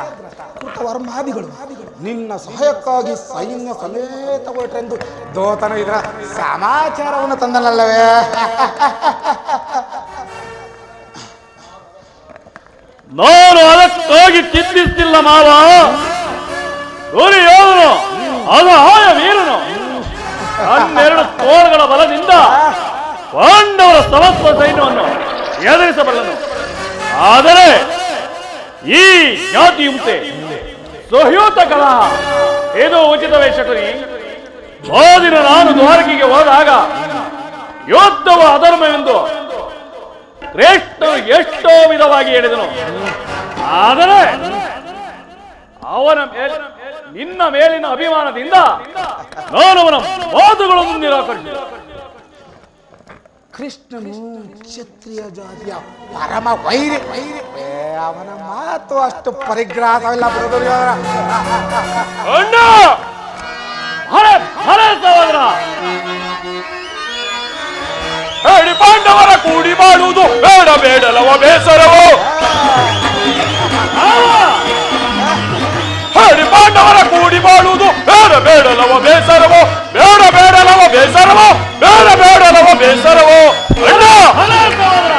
ಕೃತವರ್ಮಾದಿಗಳು ನಿನ್ನ ಸಹಾಯಕ್ಕಾಗಿ ಸೈನ್ಯ ಸಮೇತ ಹೊರಟರೆಂದು ದೋತನ ಇದರ ಸಮಾಚಾರವನ್ನು ತಂದನಲ್ಲವೇ? ನಾನು ಅದಕ್ಕಾಗಿ ಚಿಂತಿಸ್ತಿಲ್ಲ ಮಾವ. ದುರ್ಯೋಧನು ಅಸಹಾಯ ವೀರನು 12 ತೋಳುಗಳ ಬಲದಿಂದ ಪಾಂಡವರ ಸಮಸ್ತ ಸೈನ್ಯವನ್ನು ಎದುರಿಸಬಲ್ಲನು. ಆದರೆ ಈ ಜ್ಞಾತಿ ಹಿಂಸೆ ಸಹ್ಯೂತ ಕಲಹ ಇದು ಉಚಿತವೇ ಶಕುನಿ? ಹೋದಿನ ನಾನು ದ್ವಾರಕೆಗೆ ಹೋದಾಗ ಯುದ್ಧವು ಅಧರ್ಮವೆಂದು ಶ್ರೇಷ್ಠನು ಎಷ್ಟೋ ವಿಧವಾಗಿ ಹೇಳಿದನು. ಆದರೆ ಅವನ ನಿನ್ನ ಮೇಲಿನ ಅಭಿಮಾನದಿಂದ ನಾನು ಅವನ ಮಾತುಗಳನ್ನು ನಿರಾಕರಿಸಿದೆ. ಕೃಷ್ಣನು ಕ್ಷತ್ರಿಯ ಜಾತಿಯ ಪರಮ ವೈರಿ. ಅವನ ಮಾತು ಅಷ್ಟು ಪರಿಗ್ರಹವಿಲ್ಲ ಬರೋದವರ. ಅಣ್ಣ ಹರೇ ಹರೇ ಸಹೋದರ, ಹೇಳಿ ಪಾಂಡವರ ಕೂಡಿ ಮಾಡುವುದು ಬೇಡ ಬೇಡಲವ ಬೇಸರವೋ? ಹೇಳಿ ಪಾಂಡವರ ಕೂಡಿ ಮಾಡುವುದು ಬೇಡ ಬೇಡಲವ ಬೇಸರವೋ? ಬೇಡ ಬೇಡಲವ ಬೇಸರವೋ? ಬೇಡ ಬೇಡಲವ ಬೇಸರವೋ? ಅಣ್ಣ ಹರೇ ಸಹೋದರ,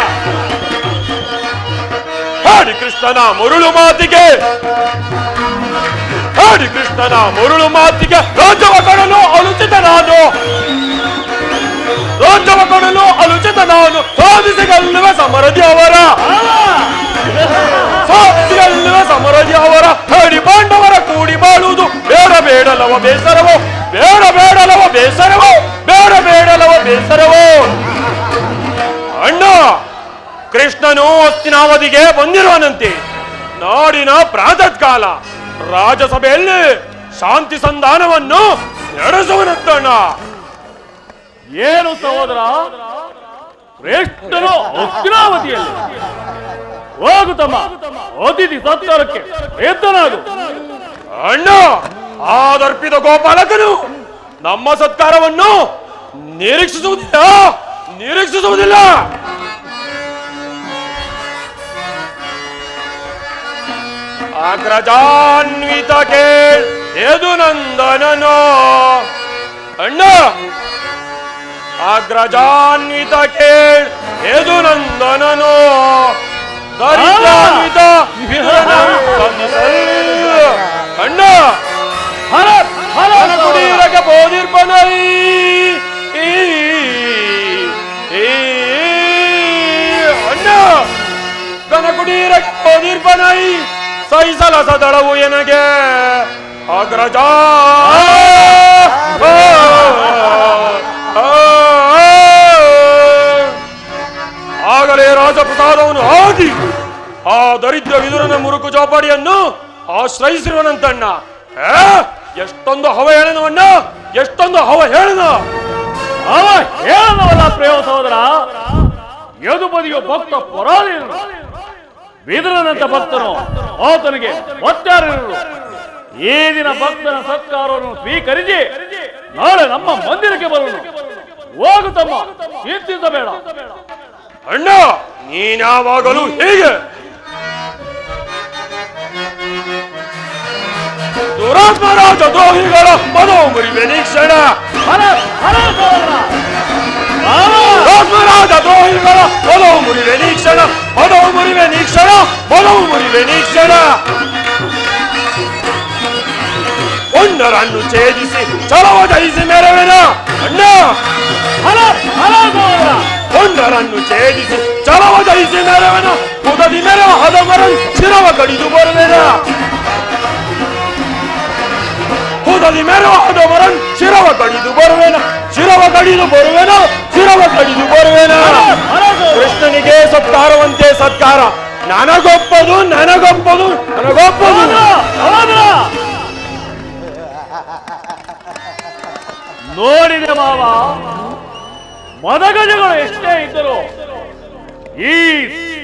ಹೇಳಿ ಕೃಷ್ಣನ ಮುರುಳು ಮಾತಿಗೆ, ಹೇಳಿ ಕೃಷ್ಣನ ಮುರುಳು ಮಾತಿಗೆ ರಾಜ್ಯವ ಕೊಡಲು ಅನುಚಿತ ನಾನು, ರಾಜ್ಯವ ಕೊಡಲು ಅನುಚಿತ ನಾನು. ಸಾಧಿಸಿಗಲ್ಲುವ ಸಮರದಿ ಅವರ, ಸಾಧಿಸಿಗಲ್ಲುವ ಸಮರದಿ ಅವರ. ಹೇಳಿ ಪಾಂಡವರ ಕೂಡಿ ಬಾಳುವುದು ಬೇಡ ಬೇಡಲವ ಬೇಸರವೋ? ಬೇಡ ಬೇಡಲವ ಬೇಸರವೋ? ಬೇಡ ಬೇಡಲವ ಬೇಸರವೋ? ಅಣ್ಣ ಕೃಷ್ಣನು ಹಸ್ತಿನಾವತಿಗೆ ಬಂದಿರುವನಂತೆ. ನಾಡಿನ ಪ್ರಾತಃ ಕಾಲ ರಾಜಸಭೆಯಲ್ಲಿ ಶಾಂತಿ ಸಂಧಾನವನ್ನು ನಡೆಸುವನಂತಣ್ಣ. ಏನು ಸಹೋದರ, ಶ್ರೇಷ್ಠನು ಹಸ್ತಿನಾವತಿಯಲ್ಲಿ ಹೋಗುತ್ತಮ್ಮ, ಅತಿಥಿ ಸತ್ಕಾರಕ್ಕೆ ಎದ್ದನಾಗು. ಅಣ್ಣ ಆದರ್ಪಿತ ಗೋಪಾಲಕನು ನಮ್ಮ ಸತ್ಕಾರವನ್ನು ನಿರೀಕ್ಷಿಸುವುದಿಲ್ಲ. ಅಗ್ರಜಾನ್ವಿತ ಕೇಳ್ ಎದು ನಂದನನೋ. ಅಣ್ಣ ಅಗ್ರಜಾನ್ವಿತ ಕೇಳ್ ಎದು ನಂದನನೋ. ದರಿದ್ರಾನ್ವಿತ ಅಣ್ಣ ಕುಡಿಯಕ್ಕೆ ಬೋಧಿರ್ಪನೈ. ಅಣ್ಣ ಕನಕುಡೀರಕ್ಕೆ ಬೋಧಿರ್ಪನೈ. ಸೈಸಲ ಸದಳವು ಎನಗೆ ಅಗ್ರಜ. ಆಗಲೇ ರಾಜಪ್ರಸಾದವನ್ನು ಆಗಿ ಆ ದರಿದ್ರ ವಿದುರನ ಮುರುಕು ಚೌಪಾಡಿಯನ್ನು ಆಶ್ರಯಿಸಿರುವನಂತಣ್ಣ. ಎಷ್ಟೊಂದು ಹವ ಹೇಳನವಣ್ಣ, ಎಷ್ಟೊಂದು ಹವ ಹೇಳನ. ಅವ ಹೇಳನವಲ್ಲ ಪ್ರೇಮ ಸಹೋದರ. ಯದುಪದಿಯು ಭಕ್ತ ಪರಾಧೀನನು, ವಿದುರನಂತ ಭಕ್ತನು ಆತನಿಗೆ ಒತ್ತಾರರು. ಈ ದಿನ ಭಕ್ತನ ಸತ್ಕಾರವನ್ನು ಸ್ವೀಕರಿಸಿ ನಾಳೆ ನಮ್ಮ ಮಂದಿರಕ್ಕೆ ಬರುವನು. ಹೋಗುತ್ತಮ್ಮ, ಚಿಂತಿಸಬೇಡ. ಅಣ್ಣ ನೀನಾವಾಗಲೂ ಹೀಗೆ ದುರಾತ್ಮ ರಾಜ ದ್ರೋಹಿಗಳ ಮನೋ ಮುರಿವೆ ನೀಕ್ಷಣ. ಹರ ಹರ ಸಹೋದರ. ಧರ್ಮರಾಜ ದ್ರೋಹಿಗಳ ಮೊದವು ಮುರಿವೆ ನೀಕ್ಷಣ ಮೊದವು ಮುರಿವೆ ನೀಕ್ಷಣ ಮೊದವು ಮುರಿವೆ ನೀಕ್ಷಣ ಒಂದರನ್ನು ಛೇದಿಸಿ ಛಲವ ಜಯಿಸಿ ಮೆರವೆನ ಅಣ್ಣ ಒಂದರನ್ನು ಛೇದಿಸಿ ಛಲವ ಜಯಿಸಿ ಮೆರವೆನ ಮುದದಿ ಮೆರವ ಹದಮರನ್ ಶಿರವ ಕಡಿದು ಬರುವೆನ ಹುದದಿ ಮೆರವ ಹದಮರನ್ ಶಿರವ ಕಡಿದು ಬರುವೆನ ಶಿರವ ಕಡಿದು ಬರುವೆನ ಶಿರವ ಕಡಿದು ಬರುವೆನ ಕೃಷ್ಣನಿಗೆ ಸತ್ಕಾರವಂತೆ ಸತ್ಕಾರ ನನಗೊಪ್ಪದು ನನಗೊಪ್ಪದು ನನಗೊಪ್ಪದು ನೋಡಿದೆ ಮಾವ, ಮದಗಜಗಳು ಎಷ್ಟೇ ಇದ್ದರು ಈ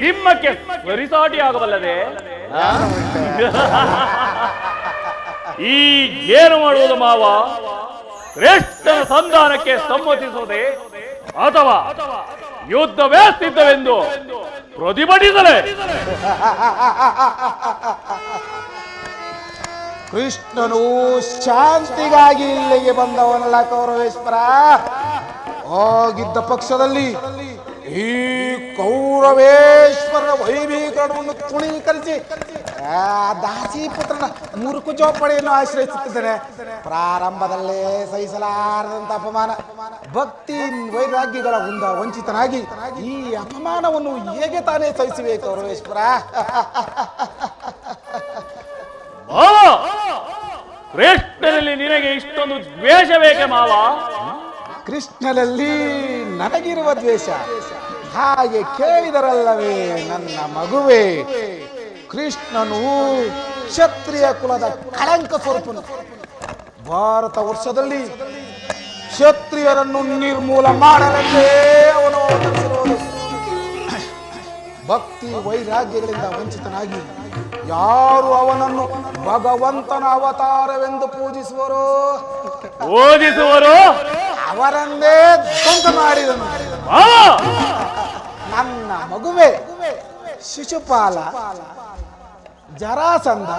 ಸಿಂಹಕ್ಕೆ ಸರಿಸಾಟಿ ಆಗಬಲ್ಲದೆ. ಈ ಏನು ಮಾಡುವುದು ಮಾವ? ಶ್ರೇಷ್ಠನ ಸಂಧಾನಕ್ಕೆ ಸಮ್ಮತಿಸುವುದೇ ಅಥವಾ ಯುದ್ಧವೇ ಸಿದ್ಧವೆಂದು ಪ್ರತಿಭಟಿಸಲೇ? ಕೃಷ್ಣನು ಶಾಂತಿಗಾಗಿ ಇಲ್ಲಿಗೆ ಬಂದವನಲ್ಲ ಕೌರವೇಶ್ವರ. ಆಗಿದ್ದ ಪಕ್ಷದಲ್ಲಿ ಈ ಕೌರವೇಶ್ವರನ ವೈಭೀಕರಣವನ್ನು ತೃಣೀಕರಿಸಿ ದಾಸಿಪುತ್ರನ ಮುರುಕು ಜೋಪಡಿಯನ್ನು ಆಶ್ರಯಿಸುತ್ತಿದ್ದೇನೆ. ಪ್ರಾರಂಭದಲ್ಲೇ ಸಹಿಸಲಾರದಂತ ಅಪಮಾನ, ಭಕ್ತಿ ವೈರಾಗ್ಯಗಳ ವಂಚಿತನಾಗಿ ಈ ಅಪಮಾನವನ್ನು ಹೇಗೆ ತಾನೇ ಸಹಿಸುವೆ ಕೌರವೇಶ್ವರ? ಕೃಷ್ಣನಲ್ಲಿ ನಿನಗೆ ಇಷ್ಟೊಂದು ದ್ವೇಷ ಬೇಕೆ ಮಾವ? ಕೃಷ್ಣನಲ್ಲಿ ನನಗಿರುವ ದ್ವೇಷ ಹಾಗೆ ಕೇಳಿದರಲ್ಲವೇ ನನ್ನ ಮಗುವೆ. ಕೃಷ್ಣನು ಕ್ಷತ್ರಿಯ ಕುಲದ ಕಳಂಕ ಸ್ವರೂಪನು. ಭಾರತ ವರ್ಷದಲ್ಲಿ ಕ್ಷತ್ರಿಯರನ್ನು ನಿರ್ಮೂಲ ಮಾಡಲೆಂದೇ ಅವನು ಅವತರಿಸಿರುವುದು. ಭಕ್ತಿ ವೈರಾಗ್ಯಗಳಿಂದ ವಂಚಿತನಾಗಿ ಯಾರು ಅವನನ್ನು ಭಗವಂತನ ಅವತಾರವೆಂದು ಪೂಜಿಸುವರೋ ಅವರನ್ನೇ ಧ್ವಂಸ ಮಾಡಿದನು. ನನ್ನ ಮಗುವೆ ಶಿಶುಪಾಲ, ಜರಾಸಂಧ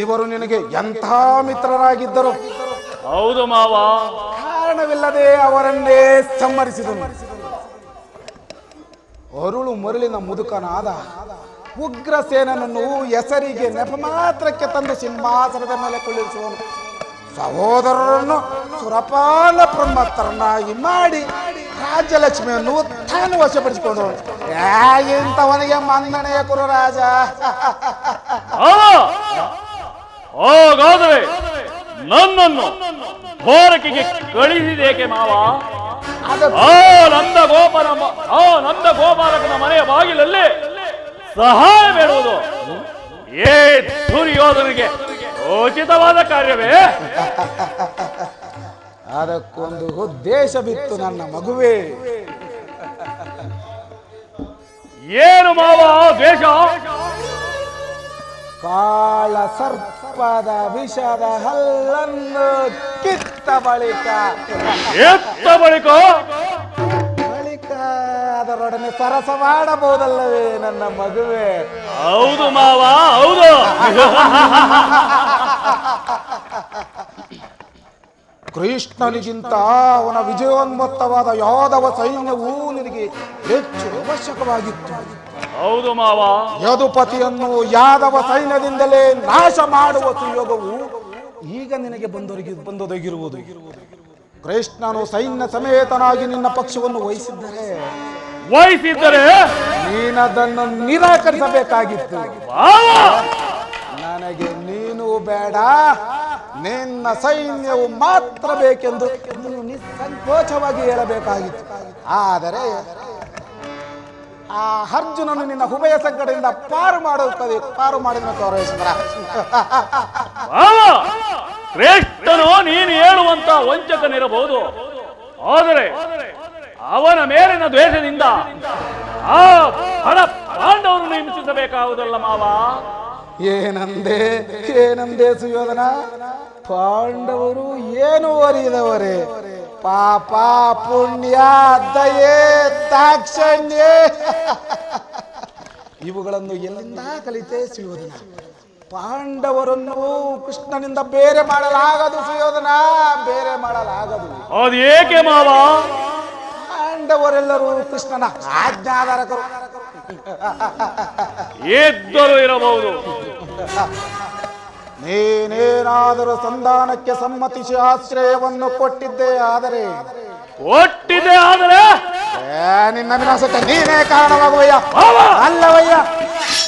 ಇವರು ನಿನಗೆ ಎಂಥ ಮಿತ್ರರಾಗಿದ್ದರು. ಹೌದು ಮಾವ. ಕಾರಣವಿಲ್ಲದೆ ಅವರನ್ನೇ ಸಂಹರಿಸಿದನು. ಅರುಳು ಮರುಳಿನ ಮುದುಕನಾದ ಉಗ್ರಸೇನನನ್ನು ಹೆಸರಿಗೆ ನೆಪ ಮಾತ್ರಕ್ಕೆ ತಂದು ಸಿಂಹಾಸನದ ಮೇಲೆ ಕುಳ್ಳಿರಿಸುವನು. ಸಹೋದರರನ್ನು ಸುರಪಾಲ ಬ್ರಹ್ಮತ್ತರನ್ನಾಗಿ ಮಾಡಿ ರಾಜ್ಯಲಕ್ಷ್ಮಿಯನ್ನು ತಾನು ವಶಪಡಿಸಿಕೊಂಡು ಇಂಥವನಿಗೆ ಮನ್ನಣೆಯ ಕುರುರಾಜ. ಹಾಗಾದರೆ ನನ್ನನ್ನು ಘೋರಕಿಗೆ ಕಳಿಸಿದೇಕೆ ಮಾವ? ನಂದ ಗೋಪಾಲಕನ ಮನೆಯ ಬಾಗಿಲಲ್ಲಿ ಸಹಾಯ ಬೇಡುವುದು ಏ ದುರ್ಯೋಧನಿಗೆ ಉಚಿತವಾದ ಕಾರ್ಯವೇ? ಅದಕ್ಕೊಂದು ಉದ್ದೇಶವಿತ್ತು ನನ್ನ ಮಗುವೆ. ಏನು ಮಾವ ದ್ವೇಷ? ಕಾಳ ಸರ್ಪದ ವಿಷದ ಹಲ್ಲನ್ನು ಕಿತ್ತ ಬಳಿಕ ಅದರೊಡನೆ ಸರಸ ಮಾಡಬಹುದಲ್ಲವೇ ನನ್ನ ಮಗುವೆ? ಹೌದು ಮಾವ, ಹೌದು. ಕೃಷ್ಣನಿಗಿಂತ ಅವನ ವಿಜಯೋನ್ಮತ್ತವಾದ ಯಾದವ ಸೈನ್ಯವು ನಿನಗೆ ಹೆಚ್ಚು ಅವಶ್ಯಕವಾಗಿತ್ತು. ಹೌದು ಮಾವ. ಯದುಪತಿಯನ್ನು ಯಾದವ ಸೈನ್ಯದಿಂದಲೇ ನಾಶ ಮಾಡುವ ಸುಯೋಗವು ಈಗ ನಿನಗೆ ಬಂದೊದಗಿರುವುದು. ಕೃಷ್ಣನು ಸೈನ್ಯ ಸಮೇತನಾಗಿ ನಿನ್ನ ಪಕ್ಷವನ್ನು ವಹಿಸಿದ್ದರೆ ನೀನದನ್ನು ನಿರಾಕರಿಸಬೇಕಾಗಿತ್ತು. ನನಗೆ ನೀನು ಬೇಡ, ನಿನ್ನ ಸೈನ್ಯವು ಮಾತ್ರ ಬೇಕೆಂದು ನೀನು ನಿಸ್ಸಂಕೋಚವಾಗಿ ಹೇಳಬೇಕಾಗಿತ್ತು. ಆದರೆ ಆ ಅರ್ಜುನನು ನಿನ್ನ ಉಭಯ ಸಂಕಟದಿಂದ ಪಾರು ಮಾಡಿದ ಕೌರವೇಶ್ವರ. ಶ್ರೇಷ್ಠನು ನೀನು ಹೇಳುವಂತ ವಂಚಕನಿರಬಹುದು, ಆದರೆ ಅವನ ಮೇಲಿನ ದ್ವೇಷದಿಂದ ಆ ಹಣ ಪಾಂಡವರನ್ನು ಹಿಂಸಿಸಬೇಕಾಗುವುದಲ್ಲ ಮಾವ. ಏನಂದೆ ಸುಯೋಧನ? ಪಾಂಡವರು ಏನು ಅರಿಯದವರೇ? ಪಾಪ, ಪುಣ್ಯ, ದಯೆ, ದಾಕ್ಷಣ್ಯ ಇವುಗಳನ್ನು ಎಲ್ಲಿಂದ ಕಲಿತೆ ಸುಯೋಧನ? ಪಾಂಡವರನ್ನು ಕೃಷ್ಣನಿಂದ ಬೇರೆ ಮಾಡಲಾಗದು ಸುಯೋಧನ, ಬೇರೆ ಮಾಡಲಾಗದು. ಅದು ಏಕೆ ಮಾವ? ಪಾಂಡವರೆಲ್ಲರೂ ಕೃಷ್ಣನ ಆಜ್ಞಾಧಾರಕರು. ಇದ್ದರೂ ಇರಬಹುದು. ನೀನೇನಾದರೂ ಸಂಧಾನಕ್ಕೆ ಸಮ್ಮತಿಸಿ ಆಶ್ರಯವನ್ನು ಕೊಟ್ಟಿದ್ದೇ ಆದರೆ ನಿನ್ನ ವಿನಾಶಕ್ಕೆ ನೀನೇ ಕಾರಣವಾಗುವಯ್ಯ. ಅಲ್ಲವಯ್ಯ,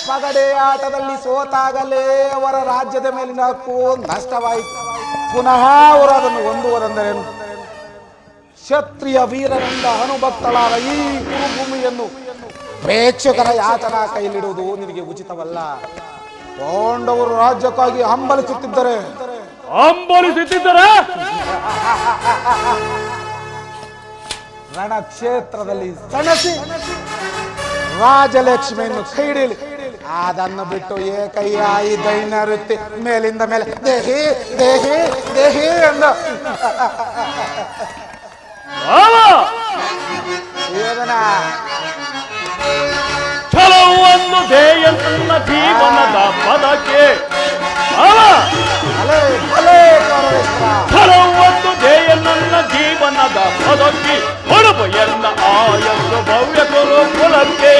ಪಗಡೆ ಆಟದಲ್ಲಿ ಸೋತಾಗಲೇ ಅವರ ರಾಜ್ಯದ ಮೇಲಿನ ಹಕ್ಕು ನಷ್ಟವಾಯಿತು. ಪುನಃ ಅವರು ಅದನ್ನು ಹೊಂದುವುದೆಂದರೇನು? ಕ್ಷತ್ರಿಯ ವೀರರಿಂದ ಅನುಭಕ್ತಳಾದ ಈ ಕುರುಭೂಮಿಯನ್ನು ಪ್ರೇಕ್ಷಕರ ಯಾತನ ಕೈಲಿಡುವುದು ನಿನಗೆ ಉಚಿತವಲ್ಲ. ಪಾಂಡವರು ರಾಜ್ಯಕ್ಕಾಗಿ ಹಂಬಲಿಸುತ್ತಿದ್ದರೆ ರಣಕ್ಷೇತ್ರದಲ್ಲಿ ಸಣಸಿ ರಾಜಲಕ್ಷ್ಮಿಯನ್ನು ಕೈಡಿಲಿ. ಅದನ್ನು ಬಿಟ್ಟು ಏಕಯ್ಯ ಈ ದೈನ್ಯ ವೃತ್ತಿ ಮೇಲಿಂದ ಮೇಲೆ ದೇಹಿ ದೇಹಿ ದೇಹಿ ಎಂದು ಛಲವನ್ನು ಧ್ಯೇಯನ್ನ ಜೀವನದ ಪದಕ್ಕೆ ಛಲವನ್ನು ಧ್ಯೇಯನ್ನ ಜೀವನದ ಪದಕ್ಕೆ ಹೊಡಬು ಎನ್ನ ಆಯಸ್ಸು ಭವ್ಯ ಗುರು ಕುಲಕ್ಕೆ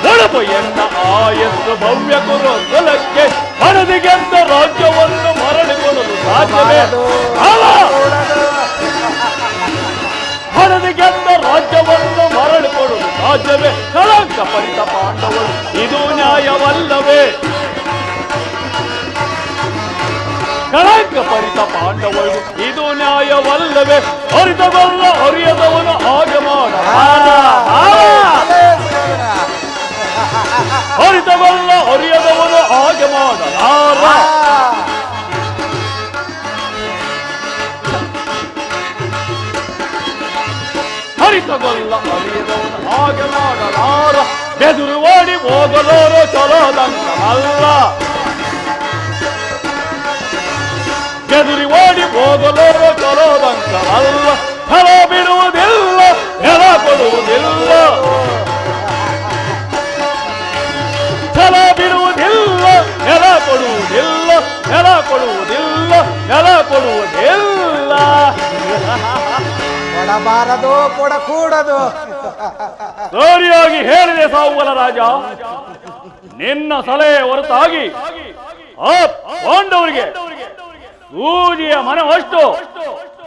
ಹೊಡಬು ಎನ್ನ ಆಯಸ್ಸು ಭವ್ಯ ಗುರು ಕುಲಕ್ಕೆ ಹಣದಿಗೆಂದ ರಾಜ್ಯವನ್ನು ಮರಳಿಕೊಡಲು ಸಾಧ್ಯವೇ? ಹಣದಿಗೆಂದ ರಾಜ್ಯವನ್ನು ಮರಳಿಕೊಡಲು ಸಾಧ್ಯವೇ? ಕಳಂಕ ಪರಿತ ಪಾಂಡವರು ಇದು ನ್ಯಾಯವಲ್ಲವೇ? ಕಳಂಕ ಪರಿತ ಪಾಂಡವರು ಇದು ನ್ಯಾಯವಲ್ಲವೇ? ಅರಿತವಲ್ಲ ಅರಿಯದವನು ಹಾಗೆ ಮಾಡ ಅರಿತವಲ್ಲ ಅರಿಯದವನು ಹಾಗೆ ಮಾಡಲಾರ. ಹರಿತವಲ್ಲ ಅರಿಯದವನು ಹಾಗೆ ಮಾಡಲಾರ. ಬೆದುರು ಓಡಿ ಹೋಗಲೋರು ಚಲೋದಂಕಲ್ಲ, ಬೆದುರಿ ಓಡಿ ಹೋಗಲೋರು ಚಲೋದಂಕಲ್ಲ. ಫಲ ಬಿಡುವುದಿಲ್ಲ, ನೆಲ ಕೊಡುವುದಿಲ್ಲ, ಛಲ ಬಿಡುವುದಿಲ್ಲ, ನೆಲ ಕೊಡುವುದಿಲ್ಲ, ನೆಲ ಕೊಡುವುದಿಲ್ಲ, ನೆಲ ಕೊಡುವುದಿಲ್ಲ. ಕೊಡಬಾರದು, ಕೊಡಕೂಡದು. ಸರಿಯಾಗಿ ಹೇಳಿದೆ ಸಾವುಗಳ ರಾಜ. ನಿನ್ನ ಸಲಹೆ ಹೊರತಾಗಿ ಆ ಪಾಂಡವರಿಗೆ ಸೂಜಿಯ ಮನವಷ್ಟು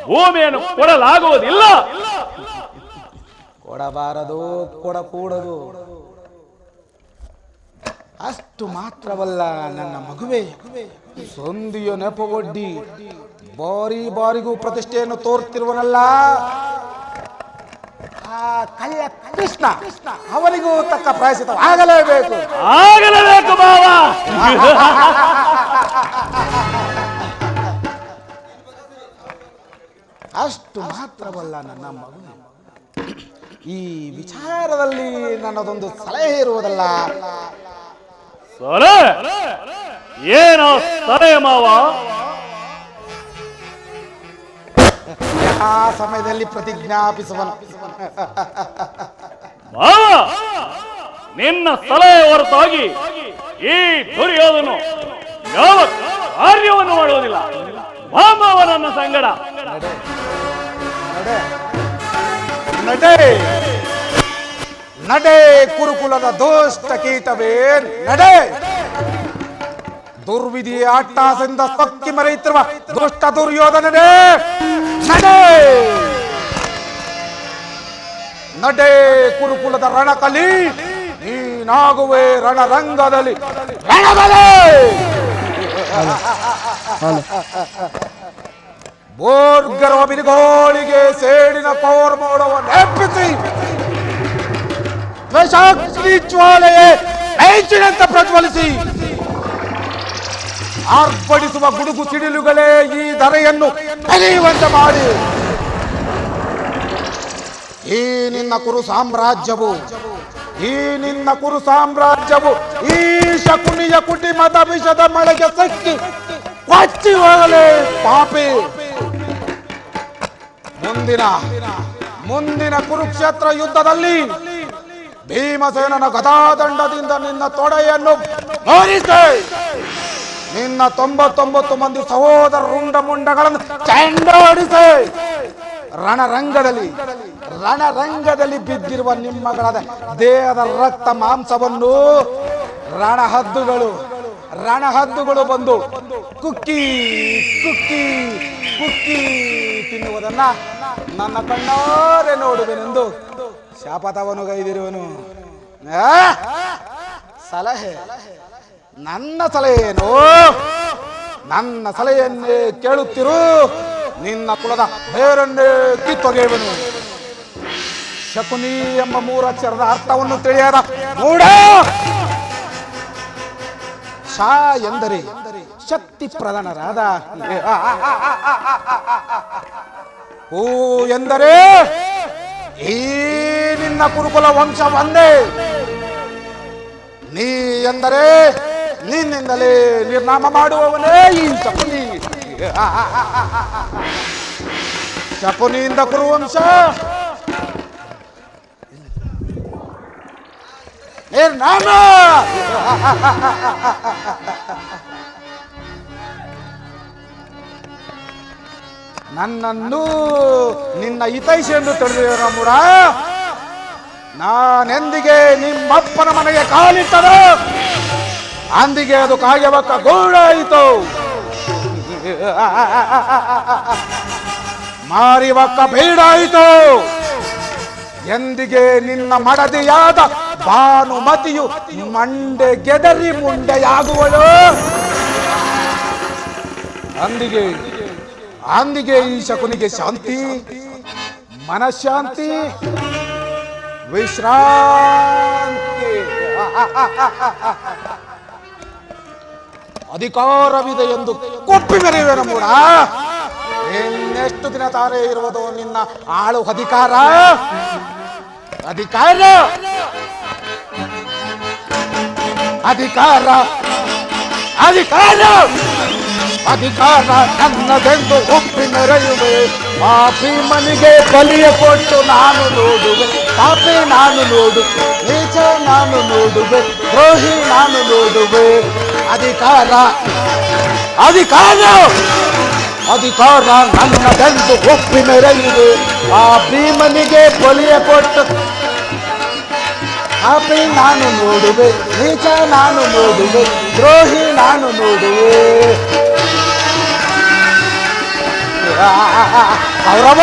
ಭೂಮಿಯನ್ನು ಕೊಡಲಾಗುವುದಿಲ್ಲ. ಕೊಡಬಾರದು, ಕೊಡಕೂಡದು. ಅಷ್ಟು ಮಾತ್ರವಲ್ಲ ನನ್ನ ಮಗುವೆ, ಸಂಧಿಯ ನೆಪವೊಡ್ಡಿ ಬಾರಿ ಬಾರಿಗೂ ಪ್ರತಿಷ್ಠೆಯನ್ನು ತೋರ್ತಿರುವನಲ್ಲ ಆ ಕಳ್ಳ ಕೃಷ್ಣ, ಅವನಿಗೂ ತಕ್ಕ ಪ್ರಾಯಶ್ಚಿತ್ತ ಆಗಲೇಬೇಕು. ಆಗಲೇಬೇಕು ಬಾವ. ಅಷ್ಟು ಮಾತ್ರವಲ್ಲ ನನ್ನ ಮಗುವೆ, ಈ ವಿಚಾರದಲ್ಲಿ ನನ್ನದೊಂದು ಸಲಹೆ ಇರುವುದಲ್ಲ. ಸಲಹೆ ಏನೋ ಸಲಹೆ ಮಾವ? ಆ ಸಮಯದಲ್ಲಿ ಪ್ರತಿಜ್ಞಾಪಿಸುವನು. ನಿನ್ನ ಸಲಹೆ ಹೊರತಾಗಿ ಈ ದುರ್ಯೋಧನು ಯಾವ ಕಾರ್ಯವನ್ನು ಮಾಡುವುದಿಲ್ಲ. ಮಾಮವ ನನ್ನ ಸಂಗಡ ನಡೆ ನಡೆ ಕುರುಕುಲದ ದುಷ್ಟ ಕೀಟವೇ ನಡೆ. ದುರ್ವಿಧಿಯ ಅಟ್ಟಾಸದಿಂದ ಸೊಕ್ಕಿ ಮರೆಯುತ್ತಿರುವ ದುಷ್ಟ ದುರ್ಯೋಧನನೇ ನಡೆ. ನಡೆ ಕುರುಕುಲದ ರಣಕಲಿ, ನೀನಾಗುವೆ ರಣರಂಗದಲ್ಲಿ ರಣಬಲೆ. ಬೋರ್ಗರ ಬಿರುಗೋಳಿಗೆ ಸೇಡಿನ ಕೋರ್ಮೋಡವನ್ನು ಎಪ್ಪಿಸಿ ದ್ವೇಷಾಗ್ನಿ ಜ್ವಾಲೆಯೇ ಮೆಂಚಿನಂತೆ ಪ್ರಜ್ವಲಿಸಿ ಆರ್ಭಡಿಸುವ ಗುಡುಗು ಸಿಡಿಲುಗಳೇ ಈ ಧರೆಯನ್ನು ಕಲಿಯುವಂತೆ ಮಾಡಿ ಈ ನಿನ್ನ ಕುರು ಸಾಮ್ರಾಜ್ಯವು ಈ ಶಕುನಿಯ ಕುಟಿಮದ ವಿಷದ ಮಳೆಗೆ ಸಿಕ್ಕಿ ಕೊಚ್ಚಿ ಹೋಗಲೇ ಪಾಪಿ. ಮುಂದಿನ ಕುರುಕ್ಷೇತ್ರ ಯುದ್ಧದಲ್ಲಿ ಭೀಮಸೇನನ ಗದಾದಂಡದಿಂದ ನಿನ್ನ ತೊಡೆಯನ್ನು ಮೋರಿಸೆ. ನಿನ್ನ 99 ಮಂದಿ ಸಹೋದರ ರುಂಡ ಮುಂಡಗಳನ್ನು ಚೆಂಡಾಡಿಸೆ. ರಣರಂಗದಲ್ಲಿ ಬಿದ್ದಿರುವ ನಿಮ್ಮಗಳ ದೇಹದ ರಕ್ತ ಮಾಂಸವನ್ನು ರಣಹದ್ದುಗಳು ಬಂದು ಕುಕ್ಕಿ ಕುಕ್ಕಿ ಕುಕ್ಕಿ ತಿನ್ನುವುದನ್ನ ನನ್ನ ಕಣ್ಣಾರೆ ನೋಡುವೆನೆಂದು ಶಾಪತವನು ಗೈದಿರುವನು. ಸಲಹೆ ನನ್ನ ಸಲಹೆಯೇನು? ನನ್ನ ಸಲಹೆಯನ್ನೇ ಕೇಳುತ್ತಿರು. ನಿನ್ನ ಕುಲದ ಬೇರನ್ನೇ ಕಿತ್ತೊಗೆಯುವನು. ಶಕುನಿ ಎಂಬ ಮೂರಕ್ಷರದ ಅರ್ಥವನ್ನು ತಿಳಿಯದ ಮೂಢ. ಶಾ ಎಂದರೆ ಶಕ್ತಿ ಪ್ರಧಾನರಾದ, ಹೂ ಎಂದರೆ ಈ ನಿನ್ನ ಕುರುಕುಲ ವಂಶ ಒಂದೇ. ನೀ ಎಂದರೆ ನಿನ್ನಿಂದಲೇ ನಿರ್ನಾಮ ಮಾಡುವವನೇ ಈ ಶಕುನಿ. ಶಕುನಿಯಿಂದ ಕುರುವಂಶ ನಿರ್ನಾಮ. ನನ್ನನ್ನು ನಿನ್ನ ಹಿತೈಷಿ ಎಂದು ತಿಳಿದಿರೋ ಮೂಢ. ನಾನೆಂದಿಗೆ ನಿಮ್ಮಪ್ಪನ ಮನೆಗೆ ಕಾಲಿಟ್ಟದ ಅಂದಿಗೆ ಅದು ಕಾಯಬಕ್ಕ ಗೋಳಾಯಿತು, ಮಾರಿವಕ್ಕ ಬೇಡಾಯಿತು. ಎಂದಿಗೆ ನಿನ್ನ ಮಡದಿಯಾದ ಭಾನುಮತಿಯು ಮಂಡೆ ಗೆದರಿ ಮುಂಡೆಯಾಗುವಳು. ಅಂದಿಗೆ ಈ ಶಕುನಿಗೆ ಶಾಂತಿ, ಮನಃಶಾಂತಿ, ವಿಶ್ರಾಂತಿ, ಅಧಿಕಾರವಿದೆ ಎಂದು ಕೊಪ್ಪಿ ಮೆರೆಯುವೆನು ಮೂಢ. ಇನ್ನೆಷ್ಟು ದಿನ ತಾರೆ ಇರುವುದು ನಿನ್ನ ಆಳು ಅಧಿಕಾರ? ಅಧಿಕಾರ ಅಧಿಕಾರ ಅಧಿಕಾರ ಅಧಿಕಾರ ನನ್ನದೆಂದು ಒಪ್ಪಿ ಮೆರೆಯುವೆ. ಆ ಭೀಮನಿಗೆ ಬಲಿಯ ಕೊಟ್ಟು ನಾನು ನೋಡುವೆ. ಪಾಪಿ ನಾನು ನೋಡುವೆ, ನೀಚ ನಾನು ನೋಡುವೆ, ದ್ರೋಹಿ ನಾನು ನೋಡುವೆ. ಅಧಿಕಾರ ಅಧಿಕಾರ ಅಧಿಕಾರ ನನ್ನದೆಂದು ಒಪ್ಪಿ ಮೆರೆಯುವೆ. ಆ ಭೀಮನಿಗೆ ಬಲಿಯ ಕೊಟ್ಟು ಪಾಪಿ ನಾನು ನೋಡುವೆ, ನೀಚ ನಾನು ನೋಡುವೆ, ದ್ರೋಹಿ ನಾನು ನೋಡುವೆ. ಗೌರವ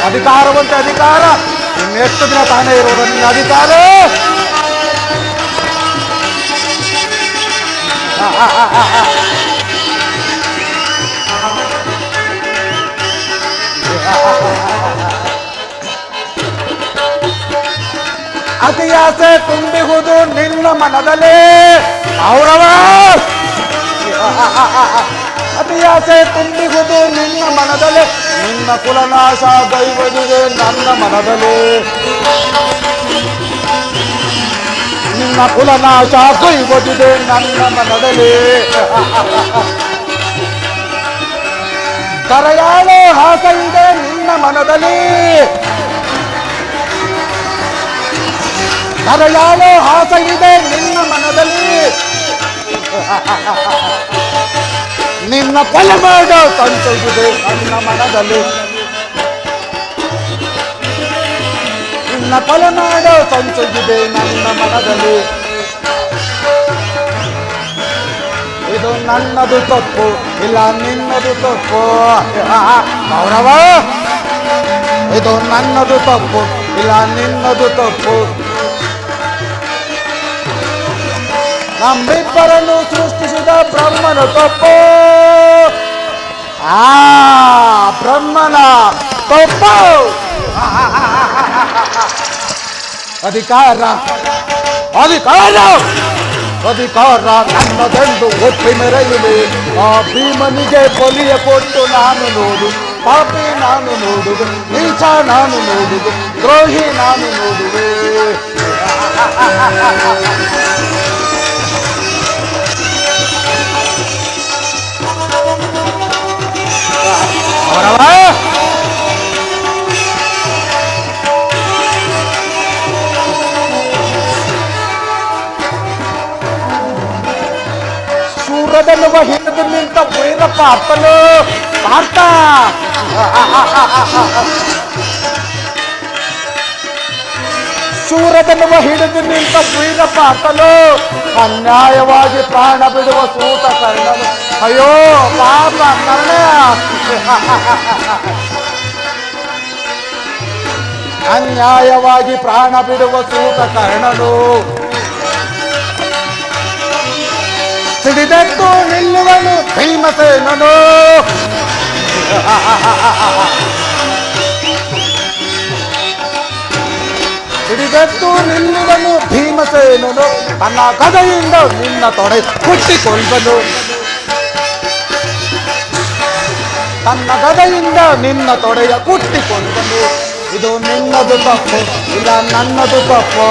ಅಧಿಕಾರವಂತ ಅಧಿಕಾರ. ಇನ್ನೆಷ್ಟು ದಿನ ತಾನೇ ಇರುವುದು ನಿನ್ನ ಅಧಿಕಾರ? ಅತಿಯಾಸೆ ತುಂಬಿಹುದು ನಿನ್ನ ಮನದಲ್ಲಿ ಗೌರವ. ಅತಿಯಾಸೆ ತುಂಬಿಹುದು ನಿನ್ನ ಮನದಲ್ಲಿ, ನಿನ್ನ ಕುಲನಾಶ ಗೈವದಿದೆ ನನ್ನ ಮನದಲ್ಲಿ. ನಿನ್ನ ಕುಲನಾಶ ಗೈವದಿದೆ ನನ್ನ ಮನದಲ್ಲಿ. ಕರೆಯಾಳೋ ಹಾಸ ಇದೆ ನಿನ್ನ ಮನದಲ್ಲಿ. ಕರೆಯಾಳೋ ಹಾಸ ಇದೆ ನಿನ್ನ ಮನದಲ್ಲಿ. ನಿನ್ನ ಕೊಲೆ ಮಾಡೋ ಸಂತೋಷಿದೆ ನನ್ನ ಮನದಲ್ಲಿ. ನಿನ್ನ ಕೊಲೆ ಮಾಡೋ ಸಂತೋಷಿದೆ ನನ್ನ ಮನದಲ್ಲಿ. ಇದು ನನ್ನದು ತಪ್ಪು ಇಲ್ಲ ನಿನ್ನದು ತಪ್ಪು ಗೌರವ. ಇದು ನನ್ನದು ತಪ್ಪು ಇಲ್ಲ ನಿನ್ನದು ತಪ್ಪು. ನಮ್ಮಿಬ್ಬರನ್ನು ಸೃಷ್ಟಿಸಿದ ಬ್ರಹ್ಮನ ತಪ್ಪು. ಬ್ರಹ್ಮನ ತಪ್ಪು. ಅಧಿಕಾರ ಅಧಿಕಾರ ಅಧಿಕಾರ ನನ್ನದೆಂದು ಒಪ್ಪಿ ಮೆರೆಯುವೆ. ಆ ಭೀಮನಿಗೆ ಬಲಿಯ ಕೊಟ್ಟು ನಾನು ನೋಡು, ಪಾಪಿ ನಾನು ನೋಡುವೆ, ನೀಚ ನಾನು ನೋಡುವೆ, ದ್ರೋಹಿ ನಾನು ನೋಡುವೆ. ಶೂರದನ್ನುವ ಹಿಡಿದು ನಿಂತ ವೈರಪ್ಪ ಅಪ್ಪನು ಪಾರ್ಥ ಶೂರದನ್ನುವ ಹಿಡಿದು ನಿಂತ ವೀರ ಪಾರ್ಥನು ಅನ್ಯಾಯವಾಗಿ ಪ್ರಾಣ ಬಿಡುವ ಸೂತ ಕರ್ಣನು. ಅಯ್ಯೋ ಪಾಪ ಕರ್ಣ. ಅನ್ಯಾಯವಾಗಿ ಪ್ರಾಣ ಬಿಡುವ ಸೂತ ಕರ್ಣನು ಸಿಡಿದೆದ್ದು ನಿಲ್ಲುವನು ಭೀಮಸೇನನು. ಸಿಡಿದೆದ್ದು ನಿಲ್ಲುವನು ಭೀಮಸೇನನು. ತನ್ನ ಗದೆಯಿಂದ ನಿನ್ನ ತೊಡೆ ಕುಟ್ಟಿಕೊಳ್ಳುವನು. ತನ್ನ ಗದೆಯಿಂದ ನಿನ್ನ ತೊಡೆಯ ಕುಟ್ಟಿಕೊಳ್ಳುವನು. ಇದು ನಿನ್ನದು ತಪ್ಪು, ಇಲ್ಲ ನನ್ನದು ತಪ್ಪು.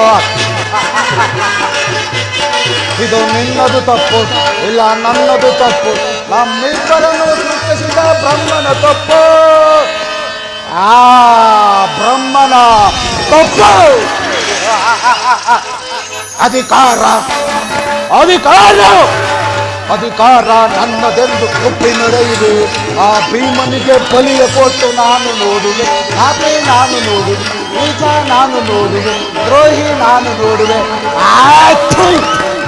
ಇದು ನಿನ್ನದು ತಪ್ಪು, ಇಲ್ಲ ನನ್ನದು ತಪ್ಪು. ನಮ್ಮಿಬ್ಬರನ್ನು ಸೃಷ್ಟಿಸಿದ ಬ್ರಹ್ಮನ ತಪ್ಪು. ಆ ಬ್ರಹ್ಮನ ತಪ್ಪು. ಅಧಿಕಾರ ಅಧಿಕಾರ ಅಧಿಕಾರ ನನ್ನದೆಂದು ಒಪ್ಪಿ ನಡೆಯುವೆ. ಆ ಭೀಮನಿಗೆ ಬಲಿಯ ಕೊಟ್ಟು ನಾನು ನೋಡುವೆ. ಪಾಪಿ ನಾನು ನೋಡುವೆ, ನೀಚ ನಾನು ನೋಡುವೆ, ದ್ರೋಹಿ ನಾನು ನೋಡುವೆ.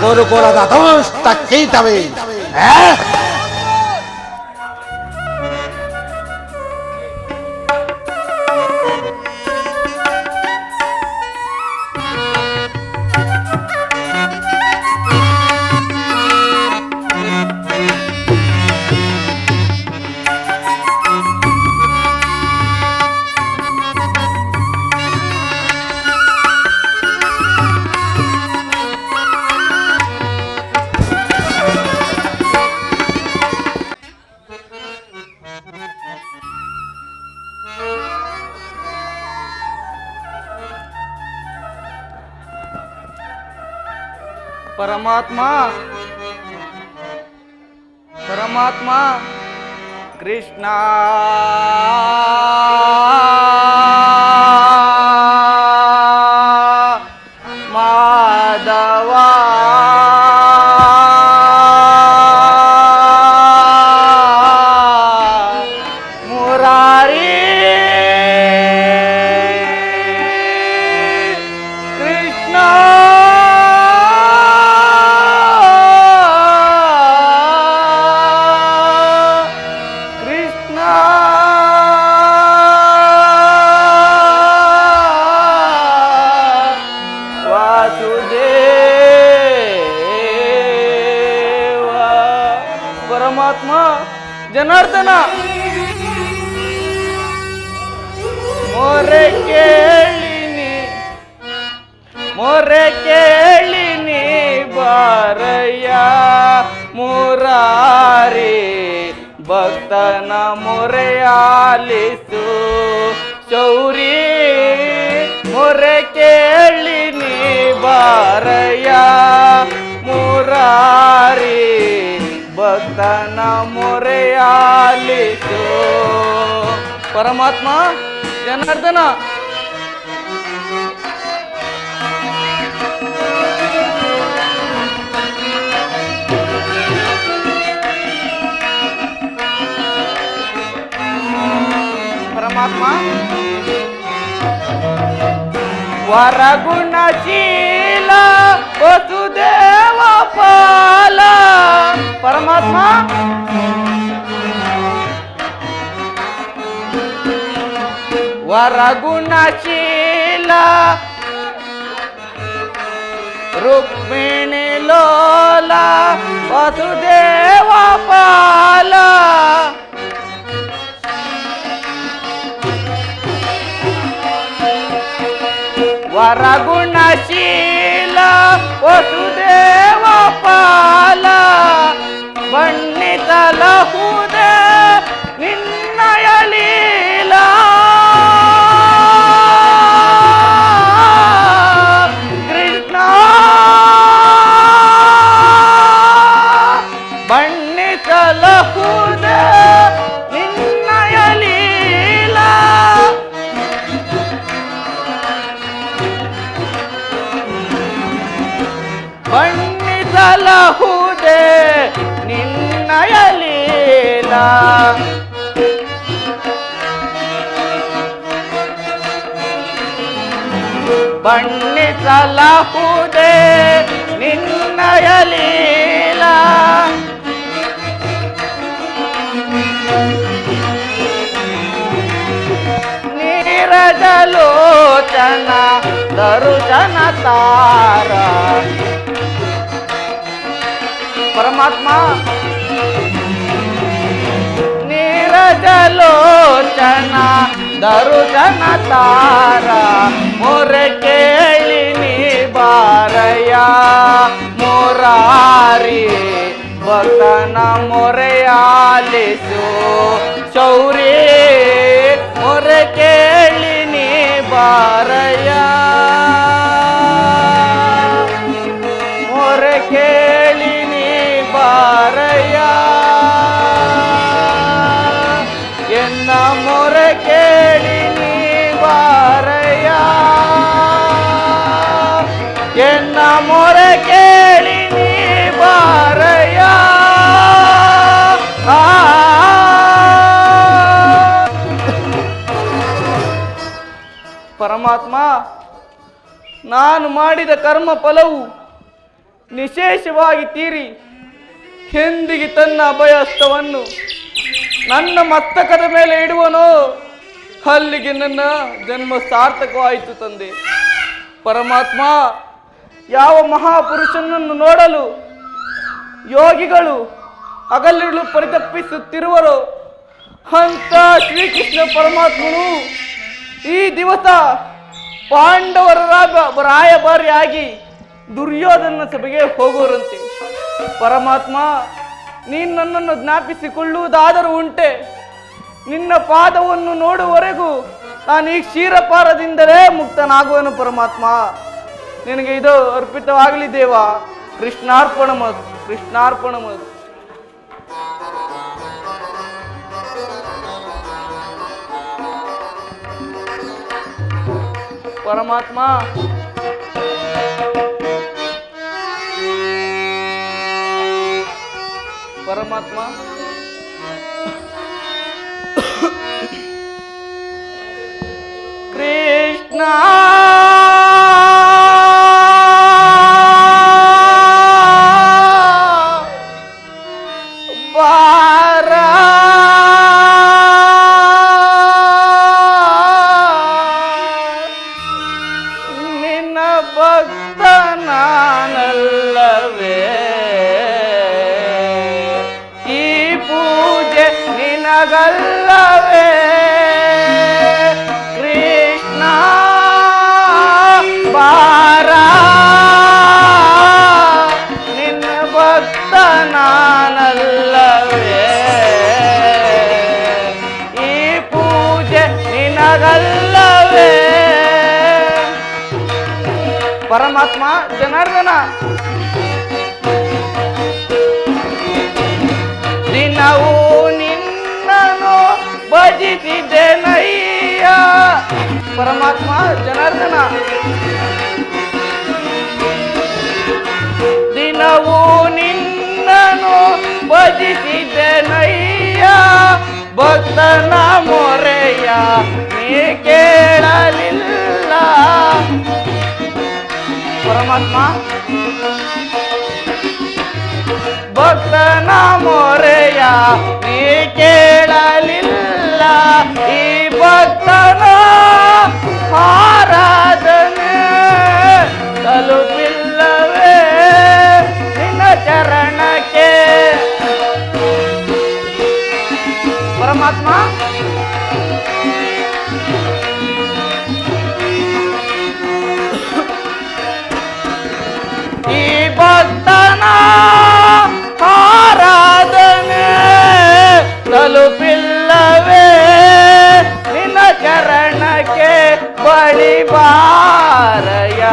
ಗುರುಕುಲದ ದುಷ್ಟ ಕೀಟವೇ. ಪರಮಾತ್ಮ ಪರಮಾತ್ಮ ಕೃಷ್ಣ ಮಾಧವ ಮುರಾರಿ ಕೃಷ್ಣ ಪರಮಾತ್ಮ ಜನಾರ್ದನ ಮೊರೆ ಕೇಳಿನಿ ಬಾರಯ್ಯ ಮುರಾರಿ ಭಕ್ತನ ಮೊರೆಯಾಲಿಸು ಶೌರಿ ಮೊರೆ ಕೇಳಿನಿ ಬಾರಯ್ಯ ಮುರಾರಿ ಭಕ್ತನ ಮೊರೆಯಾಲಿಸು. ಪರಮಾತ್ಮ ಜನಾರ್ದನ ಪರಮಾತ್ಮ ವರಗುಣಶೀಲ ವಸುದೇವ ಪಾಲ. ಪರಮಾತ್ಮ ವರಗುಣಶೀಲ ರುಕ್ಮಿಣಿ ಲೋಲ ವಸುದೇವ ಪಾಲ. ವರಗುಣಶೀಲ ವಸುದೇವ ಪಾಲ ಬಣ್ಣಿಸಲಹುದೆ ನಿನ್ನಯ ಲೀಲಾ. ಕೃಷ್ಣ ಬಣ್ಣಿಸಲಹುದೆ ನಿನ್ನಯ ಲೀಲಾ. ಬಣ್ಣಿಸಲಹುದೆ ನಿನ್ನಯ ಲೀಲಾ. ಬಣ್ಣಿಸಲಾಹುದೇ ನಿನ್ನಯ ಲೀಲಾ. ನೀರಜಲೋಚನ ದರುಶನ ತಾರ. ಪರಮಾತ್ಮ ನೀರಜಲೋಚನ ದರುಶನ ತಾರ. ಮೊರೆ ಕೇಳಿ ನೀ ಬಾರಯ್ಯ ಮುರಾರಿ. ಭಕ್ತನ ಮೊರೆಯಾಲಿಸು ಶೌರಿ. ಮೊರೆ ಕೇಳಿ ನೀ ಬಾರಯ್ಯ. ಮೊರೆ ಕೇಳಿ ನೀ ಬಾರಯ್ಯ. ಎನ್ನ ಮೊರೆ ಕೇಳಿ ನೀ ಬಾರಯ್ಯ. ಎನ್ನ ಮೊರೆ ಕೇಳಿ ನೀ ಬಾರಯ್ಯ. ಪರಮಾತ್ಮ, ನಾನು ಮಾಡಿದ ಕರ್ಮ ಫಲವು ನಿಶೇಷವಾಗಿ ತೀರಿ ಎಂದಿಗೆ ತನ್ನ ಅಭಯಹಸ್ತವನ್ನು ನನ್ನ ಮಸ್ತಕದ ಮೇಲೆ ಇಡುವನೋ ಅಲ್ಲಿಗೆ ನನ್ನ ಜನ್ಮ ಸಾರ್ಥಕವಾಯಿತು ತಂದೆ. ಪರಮಾತ್ಮ, ಯಾವ ಮಹಾಪುರುಷನನ್ನು ನೋಡಲು ಯೋಗಿಗಳು ಹಗಲಿರುಳು ಪರಿತಪ್ಪಿಸುತ್ತಿರುವರೋ ಅಂತ ಶ್ರೀಕೃಷ್ಣ ಪರಮಾತ್ಮನು ಈ ದಿವಸ ಪಾಂಡವರ ರಾಯಭಾರಿಯಾಗಿ ದುರ್ಯೋಧನ ಸಭೆಗೆ ಹೋಗುವರಂತೆ. ಪರಮಾತ್ಮ, ನೀನು ನನ್ನನ್ನು ಜ್ಞಾಪಿಸಿಕೊಳ್ಳುವುದಾದರೂ ಉಂಟೆ. ನಿನ್ನ ಪಾದವನ್ನು ನೋಡುವವರೆಗೂ ನಾನು ಈ ಕ್ಷೀರಪಾರದಿಂದಲೇ ಮುಕ್ತನಾಗುವನು. ಪರಮಾತ್ಮ, ನಿನಗೆ ಇದು ಅರ್ಪಿತವಾಗಲಿ ದೇವ. ಕೃಷ್ಣಾರ್ಪಣಮಸ್ತು, ಕೃಷ್ಣಾರ್ಪಣಮಸ್ತು. ಪರಮಾತ್ಮ, ಪರಮಾತ್ಮ, ಕೃಷ್ಣ ಬಾರ ನಿನ್ನ ಭಕ್ತ ನಾನಲ್ಲವೇ. ಈ ಪೂಜೆ ನಿನಗಲ್ಲವೇ. ಕೃಷ್ಣ ಬಾರ ನಿನ್ನ ಭಕ್ತ ನಾನಲ್ಲವೇ. ಈ ಪೂಜೆ ನಿನಗಲ್ಲವೇ. ಪರಮಾತ್ಮ ಜನಾರ್ದನ, ದಿನವೂ ನಿನ್ನನ್ನು ಭಜಿಸಿದೆನಯ್ಯ. ಪರಮಾತ್ಮ ಜನಾರ್ದನ, ದಿನವೂ ನಿನ್ನನ್ನು ಭಜಿಸಿದೆನಯ್ಯ. ಭಕ್ತನ ಮೊರೆಯ ನೀ ಕೇಳಲಿಲ್ಲ. ಪರಮಾತ್ಮ, ಭಕ್ತನ ಮೊರೆಯ ನೀ ಕೇಳಲಿಲ್ಲ. ಈ ಭಕ್ತನ ಆರಾಧನೆ ತಲುಪಿಲ್ಲವೇ ನಿನ್ನ ಚರಣಕ್ಕೆ. ಪರಮಾತ್ಮ, ಈ ಭಕ್ತನ ಆರಾಧನೆ ತಲುಪಿಲ್ಲವೇ ನಿನ್ನ ಚರಣಕ್ಕೆ. ಬಳಿ ಬಾರಯ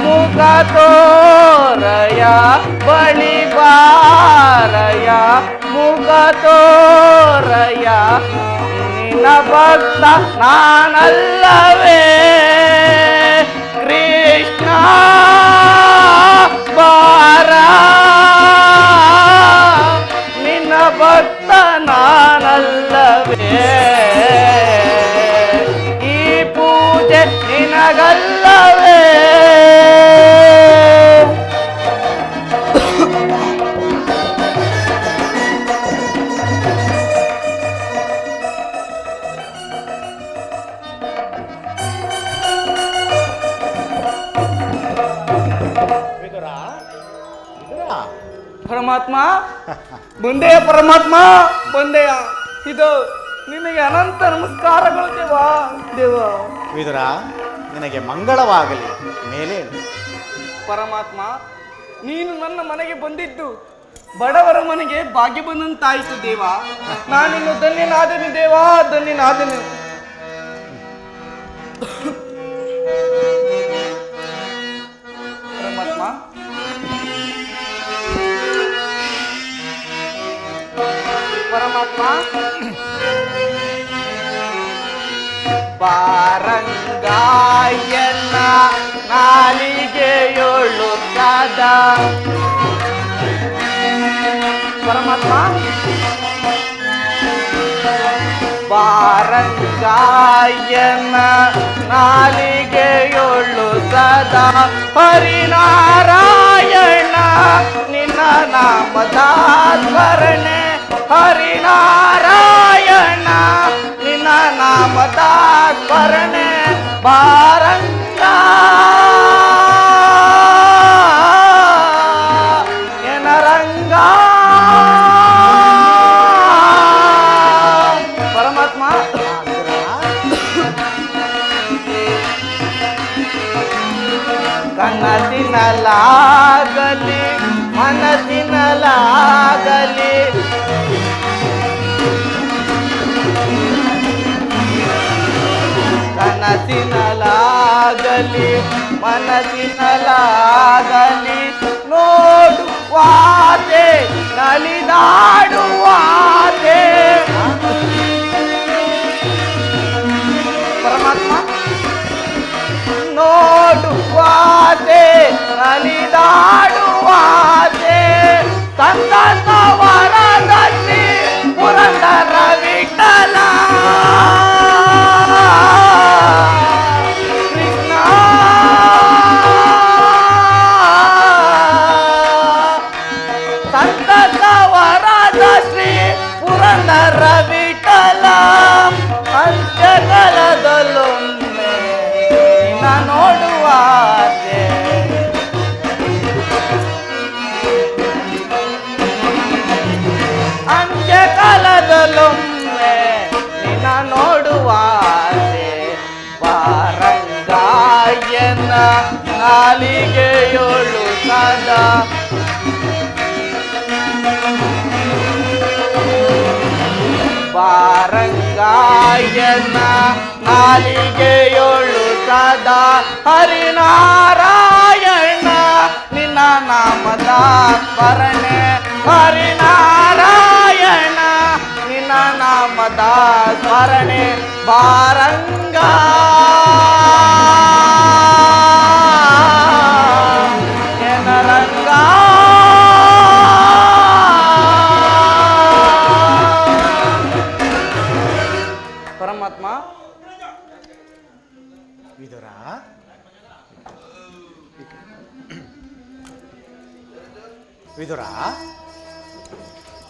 ಮುಖ ತೋರಯ. ಬಳಿ ಬಾರಯ ಮುಖ ತೋರಯ. ನಿನ್ನ ಭಕ್ತ ನಾನಲ್ಲವೇ. ಕೃಷ್ಣ ಬಾರ ನಿನ್ನ ಭಕ್ತ ನಾನಲ್ಲವೇ. ಈ ಪೂಜೆ ನಿನಗಲ್ಲವೇ. ಪರಮಾತ್ಮ ಬಂದೆಯ ಪರಮಾತ್ಮ ಬಂದೆಯ. ಇದು ನಿನಗೆ ಅನಂತ ನಮಸ್ಕಾರಗಳು ದೇವ. ವಿದುರ, ನಿನಗೆ ಮಂಗಳವಾಗಲಿ. ಮೇಲೆ ಪರಮಾತ್ಮ, ನೀನು ನನ್ನ ಮನೆಗೆ ಬಂದಿದ್ದು ಬಡವರ ಮನೆಗೆ ಭಾಗ್ಯ ಬಂದಂತಾಯಿತು ದೇವ. ನಾನಿನ್ನು ಧನ್ಯನಾದನು ದೇವ, ಧನ್ಯನಾದನು. ಪರಮಾತ್ಮ, ಪರಮಾತ್ಮ ಬಾರಂಗಾಯನ ನಾಲಿಗೆಯೊಳು ಸದಾ. ಪರಮಾತ್ಮ ಬಾರಂಗಾಯನ ನಾಲಿಗೆಯೊಳು ಸದಾ ಹರಿನಾರಾಯಣ ನಿನ್ನ ನಾಮದ ಸ್ಮರಣೆ. ಹರಿನಾರಾಯಣ ನಿನ್ನ ನಾಮದ ಸ್ಮರಣೆ. ಬಾರಂಗ ಏನರಂಗ. ಪರಮಾತ್ಮ ಕನಸಿನಲಾಗಲಿ ಮನಸ್ಸಿನಲಾಗಲಿ ಕನಸಿನಲಾಗಲಿ ಮನಸ್ಸಿನಲಾಗಲಿ ನೋಡುವಾತೆ ನಲಿದಾಡುವಾತೆ. ಪರಮಾತ್ಮ ನೋಡುವಾತೆ ನಲಿದಾಡುವಾತೆ. ಸಂತತ ವರದಲ್ಲಿ ಪುರಂದರ ವಿಠಲ ಕೃಷ್ಣ. ಸಂತತ ವರದ ಶ್ರೀ ಪುರಂದರ ವಿಠಲ. ಅಂತ್ಯಕಾಲದಲ್ಲೊಮ್ಮೆ ನಿನ್ನ ನೋಡುವಾತೆ. ಅಂತ್ಯಕಾಲದಲ್ಲೊಮ್ಮೆ ನಿನ್ನ ನೋಡುವಾತೆ. ಬಾರಂಗಾಯನ ನಾಲಿಗೆಯೊಳು ಸದಾ ಬಾರಂಗಾಯನ ನಾಲಿಗೆಯೊಳು ಸದಾ ಹರಿನಾರಾಯಣ ನಿನ್ನ ನಾಮದ ಸ್ಮರಣೆ. ಹರಿನಾರಾಯಣ ನಿನ್ನ ನಾಮದ ಸ್ಮರಣೆ. ಬಾರಂಗ ಏನರಂಗ. ಪರಮಾತ್ಮ ವಿದುರ, ವಿದುರ,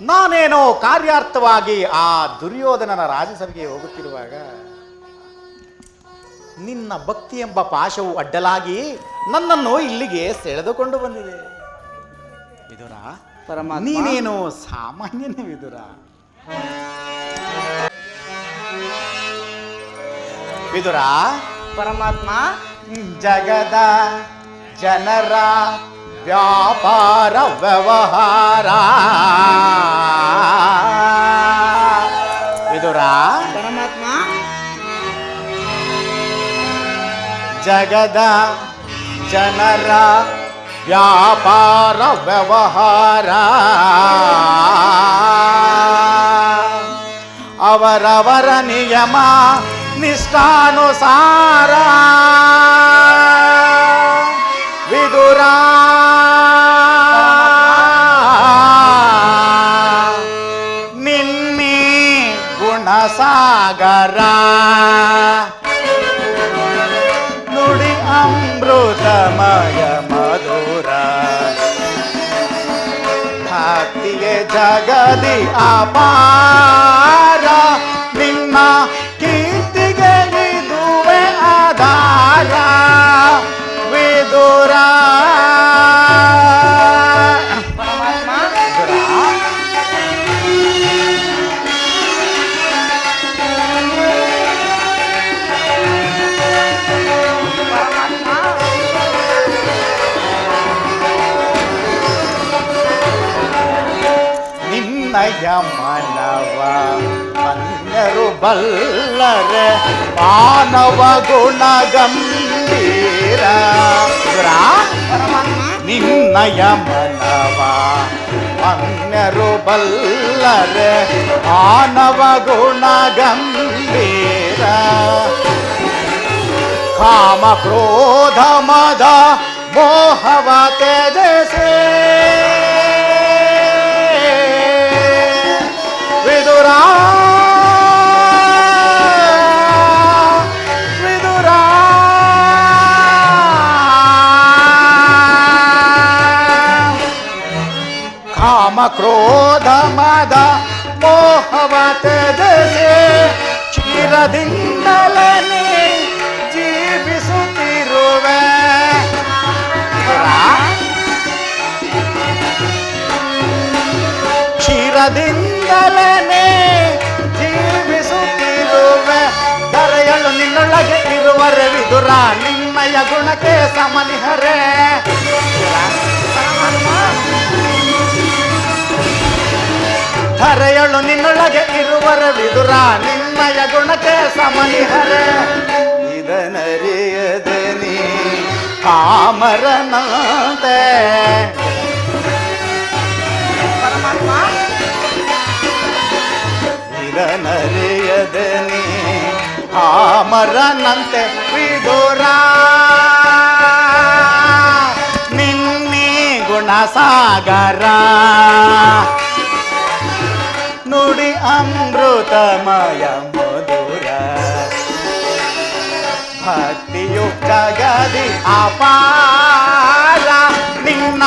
ನಾನೇನೋ ಕಾರ್ಯಾರ್ಥವಾಗಿ ಆ ದುರ್ಯೋಧನನ ರಾಜಸಭೆಗೆ ಹೋಗುತ್ತಿರುವಾಗ ನಿನ್ನ ಭಕ್ತಿ ಎಂಬ ಪಾಶವು ಅಡ್ಡಲಾಗಿ ನನ್ನನ್ನು ಇಲ್ಲಿಗೆ ಸೆಳೆದುಕೊಂಡು ಬಂದಿದೆ. ವಿದುರ, ಪರಮಾತ್ಮ ನೀನೇನು ಸಾಮಾನ್ಯನೇ ವಿದುರ. ವಿದುರ, ಪರಮಾತ್ಮ ಜಗದ ಜನರ ವ್ಯಾಪಾರ ವ್ಯವಹಾರ. ವಿದುರ, ಪರಮಾತ್ಮ ಜಗದ ಜನರ ವ್ಯಾಪಾರ ವ್ಯವಹಾರ ಅವರವರ ನಿಯಮ ನಿಷ್ಠಾನುಸಾರ. ವಿದುರ, ನಿನ್ನೆ ಗುಣಸಾಗರ ನುಡಿ ಅಮೃತಮಯ ಮಧುರ. ಭಕ್ತಿಗೆ ಜಗದಿ ಅಪಾರ ನಿನ್ನ ಕೀರ್ತಿಗೆ ಇದುವೆ ಆಧಾರ. ವಿದುರ, ಪರಮಾತ್ಮ ವಿದುರ, ನಿನ್ನಯ ಮನವ ಅನ್ಯರು ಬಲ್ಲರೆ ಮಾನವ ಗುಣ ಗಂಭೀರ. ನಿನ್ನಯ ಮನವ ಅನ್ಯರು ಬಲ್ಲರೆ ಮಾನವ ಗುಣ ಗಂಭೀರ. ಕಾಮ ಕ್ರೋಧ ಮದ ಮೋಹವ ತ್ಯಜಿಸಿ ವಿದುರ ವಿದುರ ಕಾಮ ಕ್ರೋಧ ಮದ ಮೋಹವ ತ್ಯಜಿಸಿ ಚಿರದಿಂದಲೇ ಜೀವಿಸುತ್ತಿರುವೆ. ಕ್ಷೀರದಿಂದಲೇ ಜೀವಿಸುತ್ತಿರುವೆ. ಧರೆಯಳು ನಿನ್ನೊಳಗೆ ಇರುವರೆ ವಿದುರ ನಿನ್ನಯ ಗುಣಕ್ಕೆ ಸಮನಿಹರೆ. ಧರೆಯಳು ನಿನ್ನೊಳಗೆ ಇರುವರೆ ವಿದುರ ನಿನ್ನಯ ಗುಣಕ್ಕೆ ಸಮನಿಹರೆ. ಇದನರಿಯದೆ ನೀ ಕಾಮರನಂತೆ ಇದನರಿಯದೆ ನೀ ಕಾಮರನಂತೆ ವಿದುರ ನಿನ್ನೆ ಗುಣಸಾಗರ ನುಡಿ ಅಮೃತಮಯ ಮಧುರ ಭಕ್ತಿಯು ಜಗದಿ ಅಪಾರ ನಿನ್ನ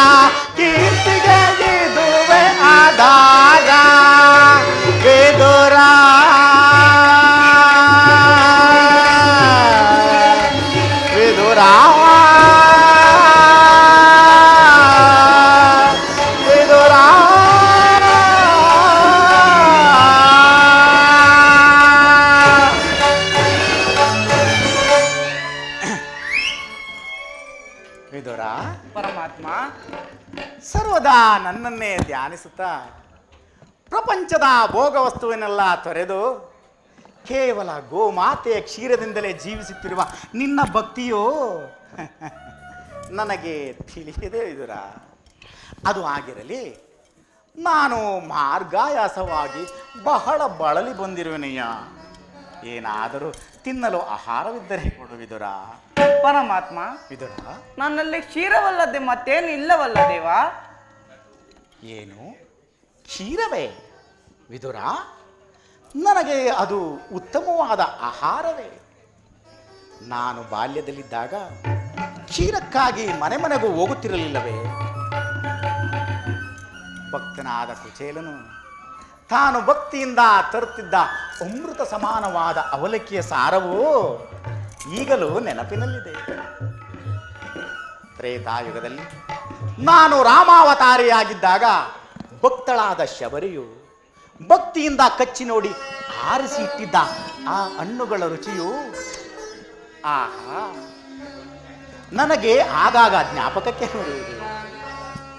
ಕೀರ್ತಿಗೆ ಇದುವೆ ಆಧಾರ ವಿದುರ ವಿದುರ ವಿದುರ ವಿದುರ ಪರಮಾತ್ಮ ಸರ್ವದಾ ನನ್ನನ್ನೇ ಧ್ಯಾನಿಸುತ್ತಾ ಪ್ರಪಂಚದ ಭೋಗ ವಸ್ತುವನ್ನೆಲ್ಲ ತೊರೆದು ಕೇವಲ ಗೋಮಾತೆಯ ಕ್ಷೀರದಿಂದಲೇ ಜೀವಿಸುತ್ತಿರುವ ನಿನ್ನ ಭಕ್ತಿಯೋ ನನಗೆ ತಿಳಿಯದೆ ವಿದುರ. ಅದು ಆಗಿರಲಿ, ನಾನು ಮಾರ್ಗಾಯಾಸವಾಗಿ ಬಹಳ ಬಳಲಿ ಬಂದಿರುವೆನಯ್ಯ. ಏನಾದರೂ ತಿನ್ನಲು ಆಹಾರವಿದ್ದರೆ ಕೊಡು ವಿದುರ. ಪರಮಾತ್ಮ ವಿದುರ, ನನ್ನಲ್ಲಿ ಕ್ಷೀರವಲ್ಲದೆ ಮತ್ತೇನು ಇಲ್ಲವಲ್ಲ ದೇವ. ಏನು ಕ್ಷೀರವೇ ವಿದುರ? ನನಗೆ ಅದು ಉತ್ತಮವಾದ ಆಹಾರವೇ. ನಾನು ಬಾಲ್ಯದಲ್ಲಿದ್ದಾಗ ಕ್ಷೀರಕ್ಕಾಗಿ ಮನೆ ಮನೆಗೂ ಹೋಗುತ್ತಿರಲಿಲ್ಲವೇ? ಭಕ್ತನಾದ ಕುಚೇಲನು ತಾನು ಭಕ್ತಿಯಿಂದ ತರುತ್ತಿದ್ದ ಅಮೃತ ಸಮಾನವಾದ ಅವಲಕ್ಕಿಯ ಸಾರವು ಈಗಲೂ ನೆನಪಿನಲ್ಲಿದೆ. ತ್ರೇತಾಯುಗದಲ್ಲಿ ನಾನು ರಾಮಾವತಾರಿಯಾಗಿದ್ದಾಗ ಭಕ್ತಳಾದ ಶಬರಿಯು ಭಕ್ತಿಯಿಂದ ಕಚ್ಚಿ ನೋಡಿ ಆರಿಸಿ ಇಟ್ಟಿದ್ದ ಆ ಹಣ್ಣುಗಳ ರುಚಿಯು ಆಹಾ ನನಗೆ ಆಗಾಗ ಜ್ಞಾಪಕಕ್ಕೆ ಬರುವುದು.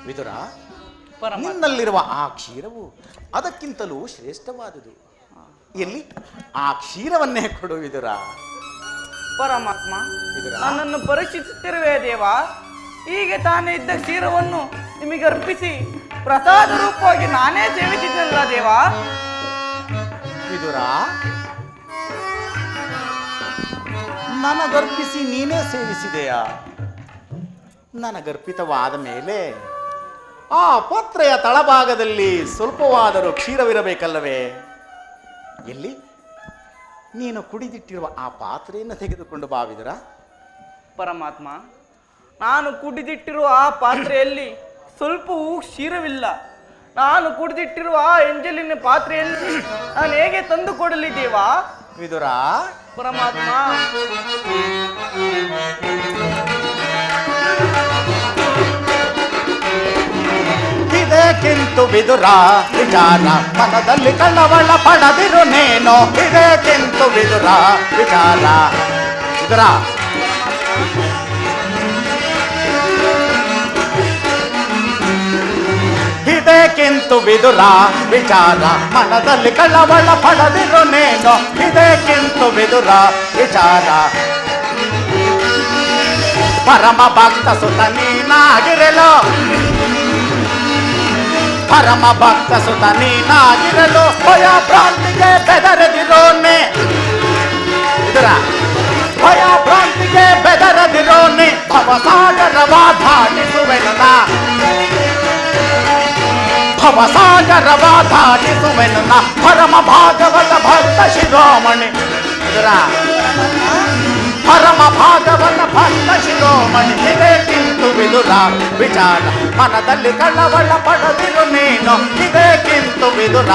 ವಿದುರ, ನಿನ್ನಲ್ಲಿರುವ ಆ ಕ್ಷೀರವು ಅದಕ್ಕಿಂತಲೂ ಶ್ರೇಷ್ಠವಾದುದು. ಎಲ್ಲಿ ಆ ಕ್ಷೀರವನ್ನೇ ಕೊಡು ವಿದುರ. ಪರಮಾತ್ಮ ವಿದುರ, ನನ್ನನ್ನು ಪರೀಕ್ಷಿಸುತ್ತಿರುವೆ ದೇವ. ಹೀಗೆ ತಾನೇ ಇದ್ದ ಕ್ಷೀರವನ್ನು ನಿಮಗೆ ಅರ್ಪಿಸಿ ಪ್ರಸಾದ ರೂಪವಾಗಿ ನಾನೇ ಸೇವಿಸಿದ್ದಲ್ಲ ದೇವ. ವಿದುರ, ನನಗರ್ಪಿಸಿ ನೀನೇ ಸೇವಿಸಿದೆಯಾ? ನನಗರ್ಪಿತವಾದ ಮೇಲೆ ಆ ಪಾತ್ರೆಯ ತಳಭಾಗದಲ್ಲಿ ಸ್ವಲ್ಪವಾದರೂ ಕ್ಷೀರವಿರಬೇಕಲ್ಲವೇ? ಎಲ್ಲಿ ನೀನು ಕುಡಿದಿಟ್ಟಿರುವ ಆ ಪಾತ್ರೆಯನ್ನು ತೆಗೆದುಕೊಂಡು ಬಾ ವಿದುರ. ಪರಮಾತ್ಮ, ನಾನು ಕುಡಿದಿಟ್ಟಿರುವ ಆ ಪಾತ್ರೆಯಲ್ಲಿ ಸ್ವಲ್ಪವೂ ಕ್ಷೀರವಿಲ್ಲ. ನಾನು ಕುಡಿದಿಟ್ಟಿರುವ ಆ ಎಂಜಲಿನ ಪಾತ್ರೆಯಲ್ಲಿ ನಾನು ಹೇಗೆ ತಂದು ಕೊಡಲಿ ದೇವ? ವಿದುರ, ಪರಮಾತ್ಮ ಇದಕ್ಕಿಂತು ವಿದುರ ವಿಚಾರ ಮನದಲ್ಲಿ ಕಳವಳ ಪಡದಿರು ನೇನೋ. ಇದಕ್ಕಿಂತು ವಿದುರ ವಿಚಾರ ವಿದುರ, ಇದೇಕಿಂತು ವಿದುರ ವಿಚಾರ ಮನದಲ್ಲಿ ಕಳವಳ ಪಡದಿರು ನೇನು ಇದೇಕಿಂತು ವಿದುರ ವಿಚಾರ ಪರಮ ಭಕ್ತ ಸುತ ನೀನಾಗಿರಲು ಪರಮ ಭಕ್ತ ಸುತ ನೀನಾಗಿರಲು ಭಯ ಭ್ರಾಂತಿಗೆ ಬೆದರದಿರೋನೆ ವಿದುರ ಭಯ ಭ್ರಾಂತಿಗೆ ಬೆದರದಿರೋನೆ ಭವಸಾಗರವ ದಾಟಿಸುವೆನನ ಭವಸಾಗರವ ದಾಟಿಸುವೆನನ ಪರಮ ಭಾಗವತ ಭಕ್ತ ಶಿರೋಮಣಿ ವಿದುರ ಪರಮ ಭಾಗವತ ಭಕ್ತ ಶಿರೋಮಣಿ ಇದೇಕಿಂತು ವಿದುರ ವಿಚಾರ ಮನದಲ್ಲಿ ಕಳವಳ ಪಡದಿರು ನೀನು ಇದೇಕಿಂತು ವಿದುರ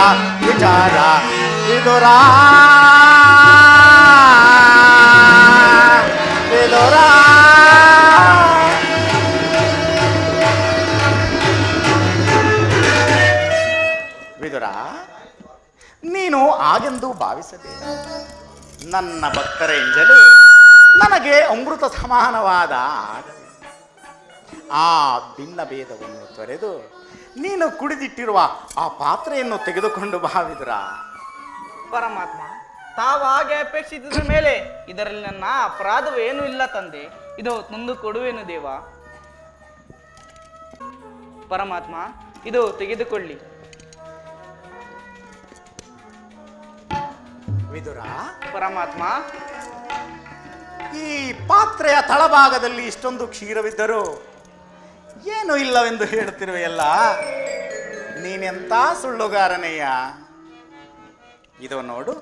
ವಿಚಾರ ವಿದುರ ವಿದುರ ವಿದುರ ನೀನು ಹಾಗೆಂದು ಭಾವಿಸಬೇಡ. ನನ್ನ ಭಕ್ತರ ಎಂಜಲು ನನಗೆ ಅಮೃತ ಸಮಾನವಾದ ಆ ಭಿನ್ನ ಭೇದವನ್ನು ತೊರೆದು ನೀನು ಕುಡಿದಿಟ್ಟಿರುವ ಆ ಪಾತ್ರೆಯನ್ನು ತೆಗೆದುಕೊಂಡು ಭಾವಿದುರ. ಪರಮಾತ್ಮ, ತಾವು ಹಾಗೆ ಅಪೇಕ್ಷಿಸಿದ ಮೇಲೆ ಇದರಲ್ಲಿ ನನ್ನ ಅಪರಾಧವೇನೂ ಇಲ್ಲ ತಂದೆ. ಇದು ತಂದು ಕೊಡುವೆನು ದೇವ. ಪರಮಾತ್ಮ, ಇದು ತೆಗೆದುಕೊಳ್ಳಿ. ವಿದುರ, ಪರಮಾತ್ಮ, ಈ ಪಾತ್ರೆಯ ತಳಭಾಗದಲ್ಲಿ ಇಷ್ಟೊಂದು ಕ್ಷೀರವಿದ್ದರೂ ಏನು ಇಲ್ಲವೆಂದು ಹೇಳುತ್ತಿರುವೆಯಲ್ಲ, ನೀನೆಂತ ಸುಳ್ಳುಗಾರನೆಯ. ಇದು ನೋಡು,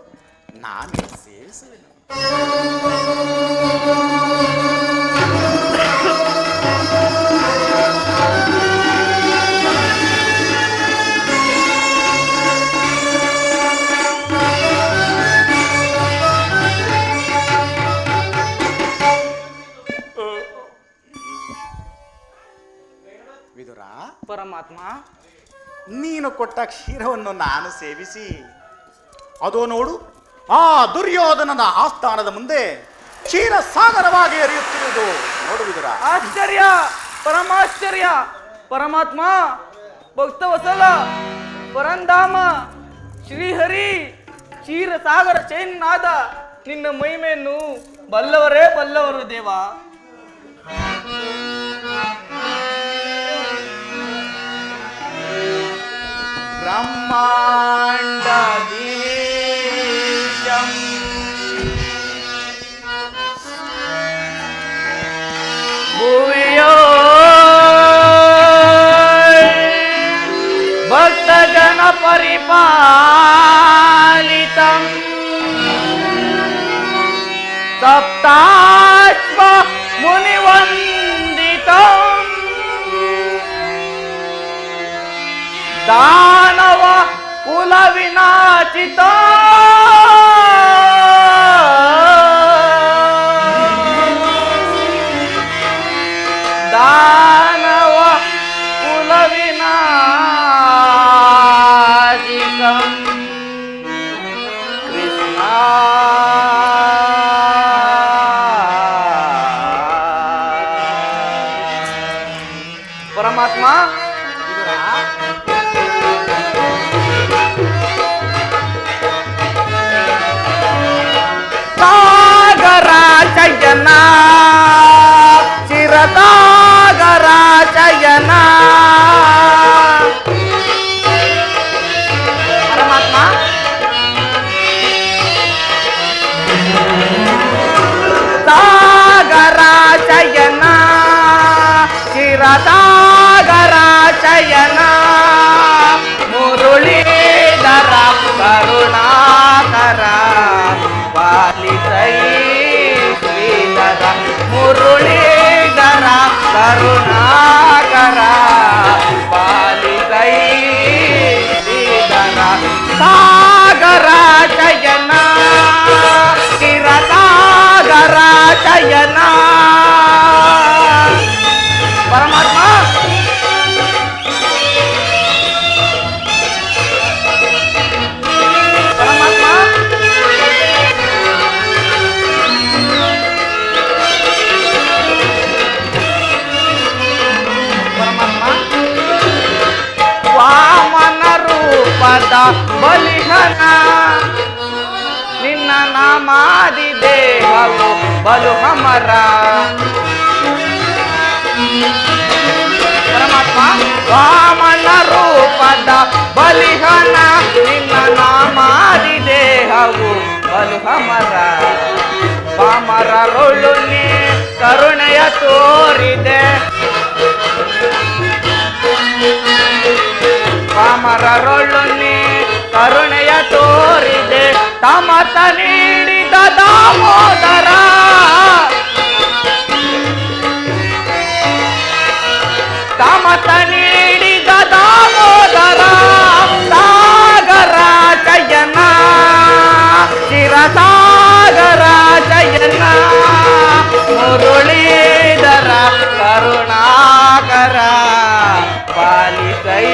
ನಾನು ಸೇವಿಸುವೆನು. ವಿದುರ, ಪರಮಾತ್ಮ, ನೀನು ಕೊಟ್ಟ ಕ್ಷೀರವನ್ನು ನಾನು ಸೇವಿಸಿ ಅದು ನೋಡು, ಆ ದುರ್ಯೋಧನನ ಆಸ್ಥಾನದ ಮುಂದೆ ಕ್ಷೀರ ಸಾಗರವಾಗಿ ಹರಿಯುತ್ತಿರುವುದು ನೋಡು ವಿದುರ. ಆಶ್ಚರ್ಯ, ಪರಮಾಶ್ಚರ್ಯ. ಪರಮಾತ್ಮ, ಭಕ್ತವಸಲ, ಪರಂಧಾಮ, ಶ್ರೀಹರಿ, ಕ್ಷೀರ ಸಾಗರ ಚೈನಾದ ನಿನ್ನ ಮಹಿಮೆಯನ್ನು ಬಲ್ಲವರೇ ಬಲ್ಲವರು ದೇವ. ಬ್ರಹ್ಮಾಂಡದೀಶಂ ಭೂಯೋ ಭಕ್ತಜನ ಪರಿಪಾಲಿತಂ ಸಪ್ತಾಶ್ವ ಮುನಿವಂದಿತಂ ದಾನವ ಕುಲ ವಿನಾಚಿತ ದಾನವ ಕುಲ ವಿನಾಚಿತಂ ಕೃಷ್ಣ. ಪರಮಾತ್ಮ, ಸಾಗರಾಚಯನ ಚಿರಸಾಗರಾಚಯನ. ಪರಮಾತ್ಮ, ಸಾಗರಾಚಯನ ಚಿರಸಾಗರಾಚಯನ ಮುರುಳೀಧರ ಕರುಣಾಕರ ಪಾಲಿಸೈ ಶ್ರೀಧರ ಮುರುಳೀಧರ ಕರುಣಾಕರ ಪಾಲಿಸೈ ಶ್ರೀಧರ. ಸಾಗರಾಚಯನ ಚಿರಸಾಗರಾಚಯನ. ಪರಮಾತ್ಮ, ಪರಮಾತ್ಮ, ಪರಮಾತ್ಮ, ವಾ ರೂಪದ ಬಲಿಹನ ನಿನ್ನ ನಾಮಾದಿ ದೇಹವು ಬಲು ಅಮರ ಪರಮಾತ್ಮ ವಾಮನ ರೂಪದ ಬಲಿಹನ ನಿನ್ನ ನಾಮಾದಿ ದೇಹವು ಬಲು ಅಮರ ಪಾಮರರೊಳು ನೀ ಕರುಣೆಯ ತೋರಿದೆ ಪಾಮರರೊಳು ನೀ ಕರುಣೆಯ ತೋರಿದೆ ತಮತ ನೀಡಿದ ದಾಮೋದರ ತಮತ ನೀಡಿದ ದಾಮೋದರ ಸಾಗರ ಜಯನ ಚಿರಸಾಗರ ಜಯನ ಮುರುಳೀಧರ ಕರುಣಾಕರ ಪಾಲಿಸೈ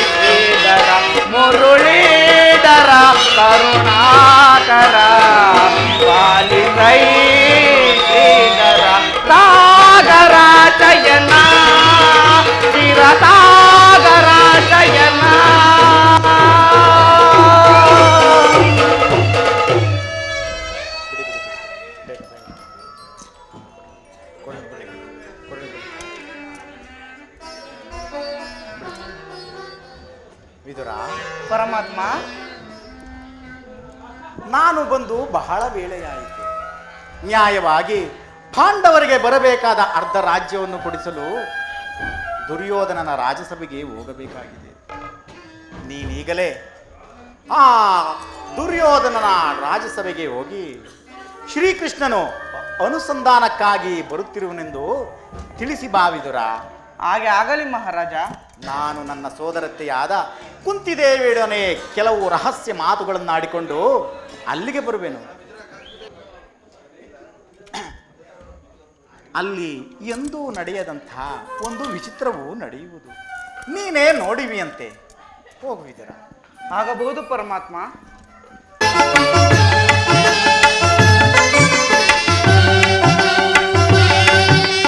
ಶ್ರೀಧರ ಮುರುಳೀಧರ ಕರುಣಾಕರ ಪಾಲಿಸೈ ಶ್ರೀಧರ ಸಾಗರ ಜಯನ ಚಿರಸಾಗರ ಜಯನ ವಿದುರ, ಪರಮಾತ್ಮ ನಾನು ಬಂದು ಬಹಳ ವೇಳೆಯಾಯಿತು. ನ್ಯಾಯವಾಗಿ ಪಾಂಡವರಿಗೆ ಬರಬೇಕಾದ ಅರ್ಧ ರಾಜ್ಯವನ್ನು ಕೊಡಿಸಲು ದುರ್ಯೋಧನನ ರಾಜಸಭೆಗೆ ಹೋಗಬೇಕಾಗಿದೆ. ನೀನೀಗಲೇ ಆ ದುರ್ಯೋಧನನ ರಾಜಸಭೆಗೆ ಹೋಗಿ ಶ್ರೀಕೃಷ್ಣನು ಅನುಸಂಧಾನಕ್ಕಾಗಿ ಬರುತ್ತಿರುವನೆಂದು ತಿಳಿಸಿ ಬಾವಿದುರ. ಹಾಗೆ ಆಗಲಿ ಮಹಾರಾಜ. ನಾನು ನನ್ನ ಸೋದರತ್ತೆಯಾದ ಕುಂತಿದೇವಿಯೊಡನೆ ಕೆಲವು ರಹಸ್ಯ ಮಾತುಗಳನ್ನಾಡಿಕೊಂಡು ಅಲ್ಲಿಗೆ ಬರುವೆನು. ಅಲ್ಲಿ ಎಂದೂ ನಡೆಯದಂಥ ಒಂದು ವಿಚಿತ್ರವು ನಡೆಯುವುದು. ನೀನೇ ನೋಡಿವಿಯಂತೆ. ಹೋಗುವಿದರ ಆಗಬಹುದು ಪರಮಾತ್ಮ.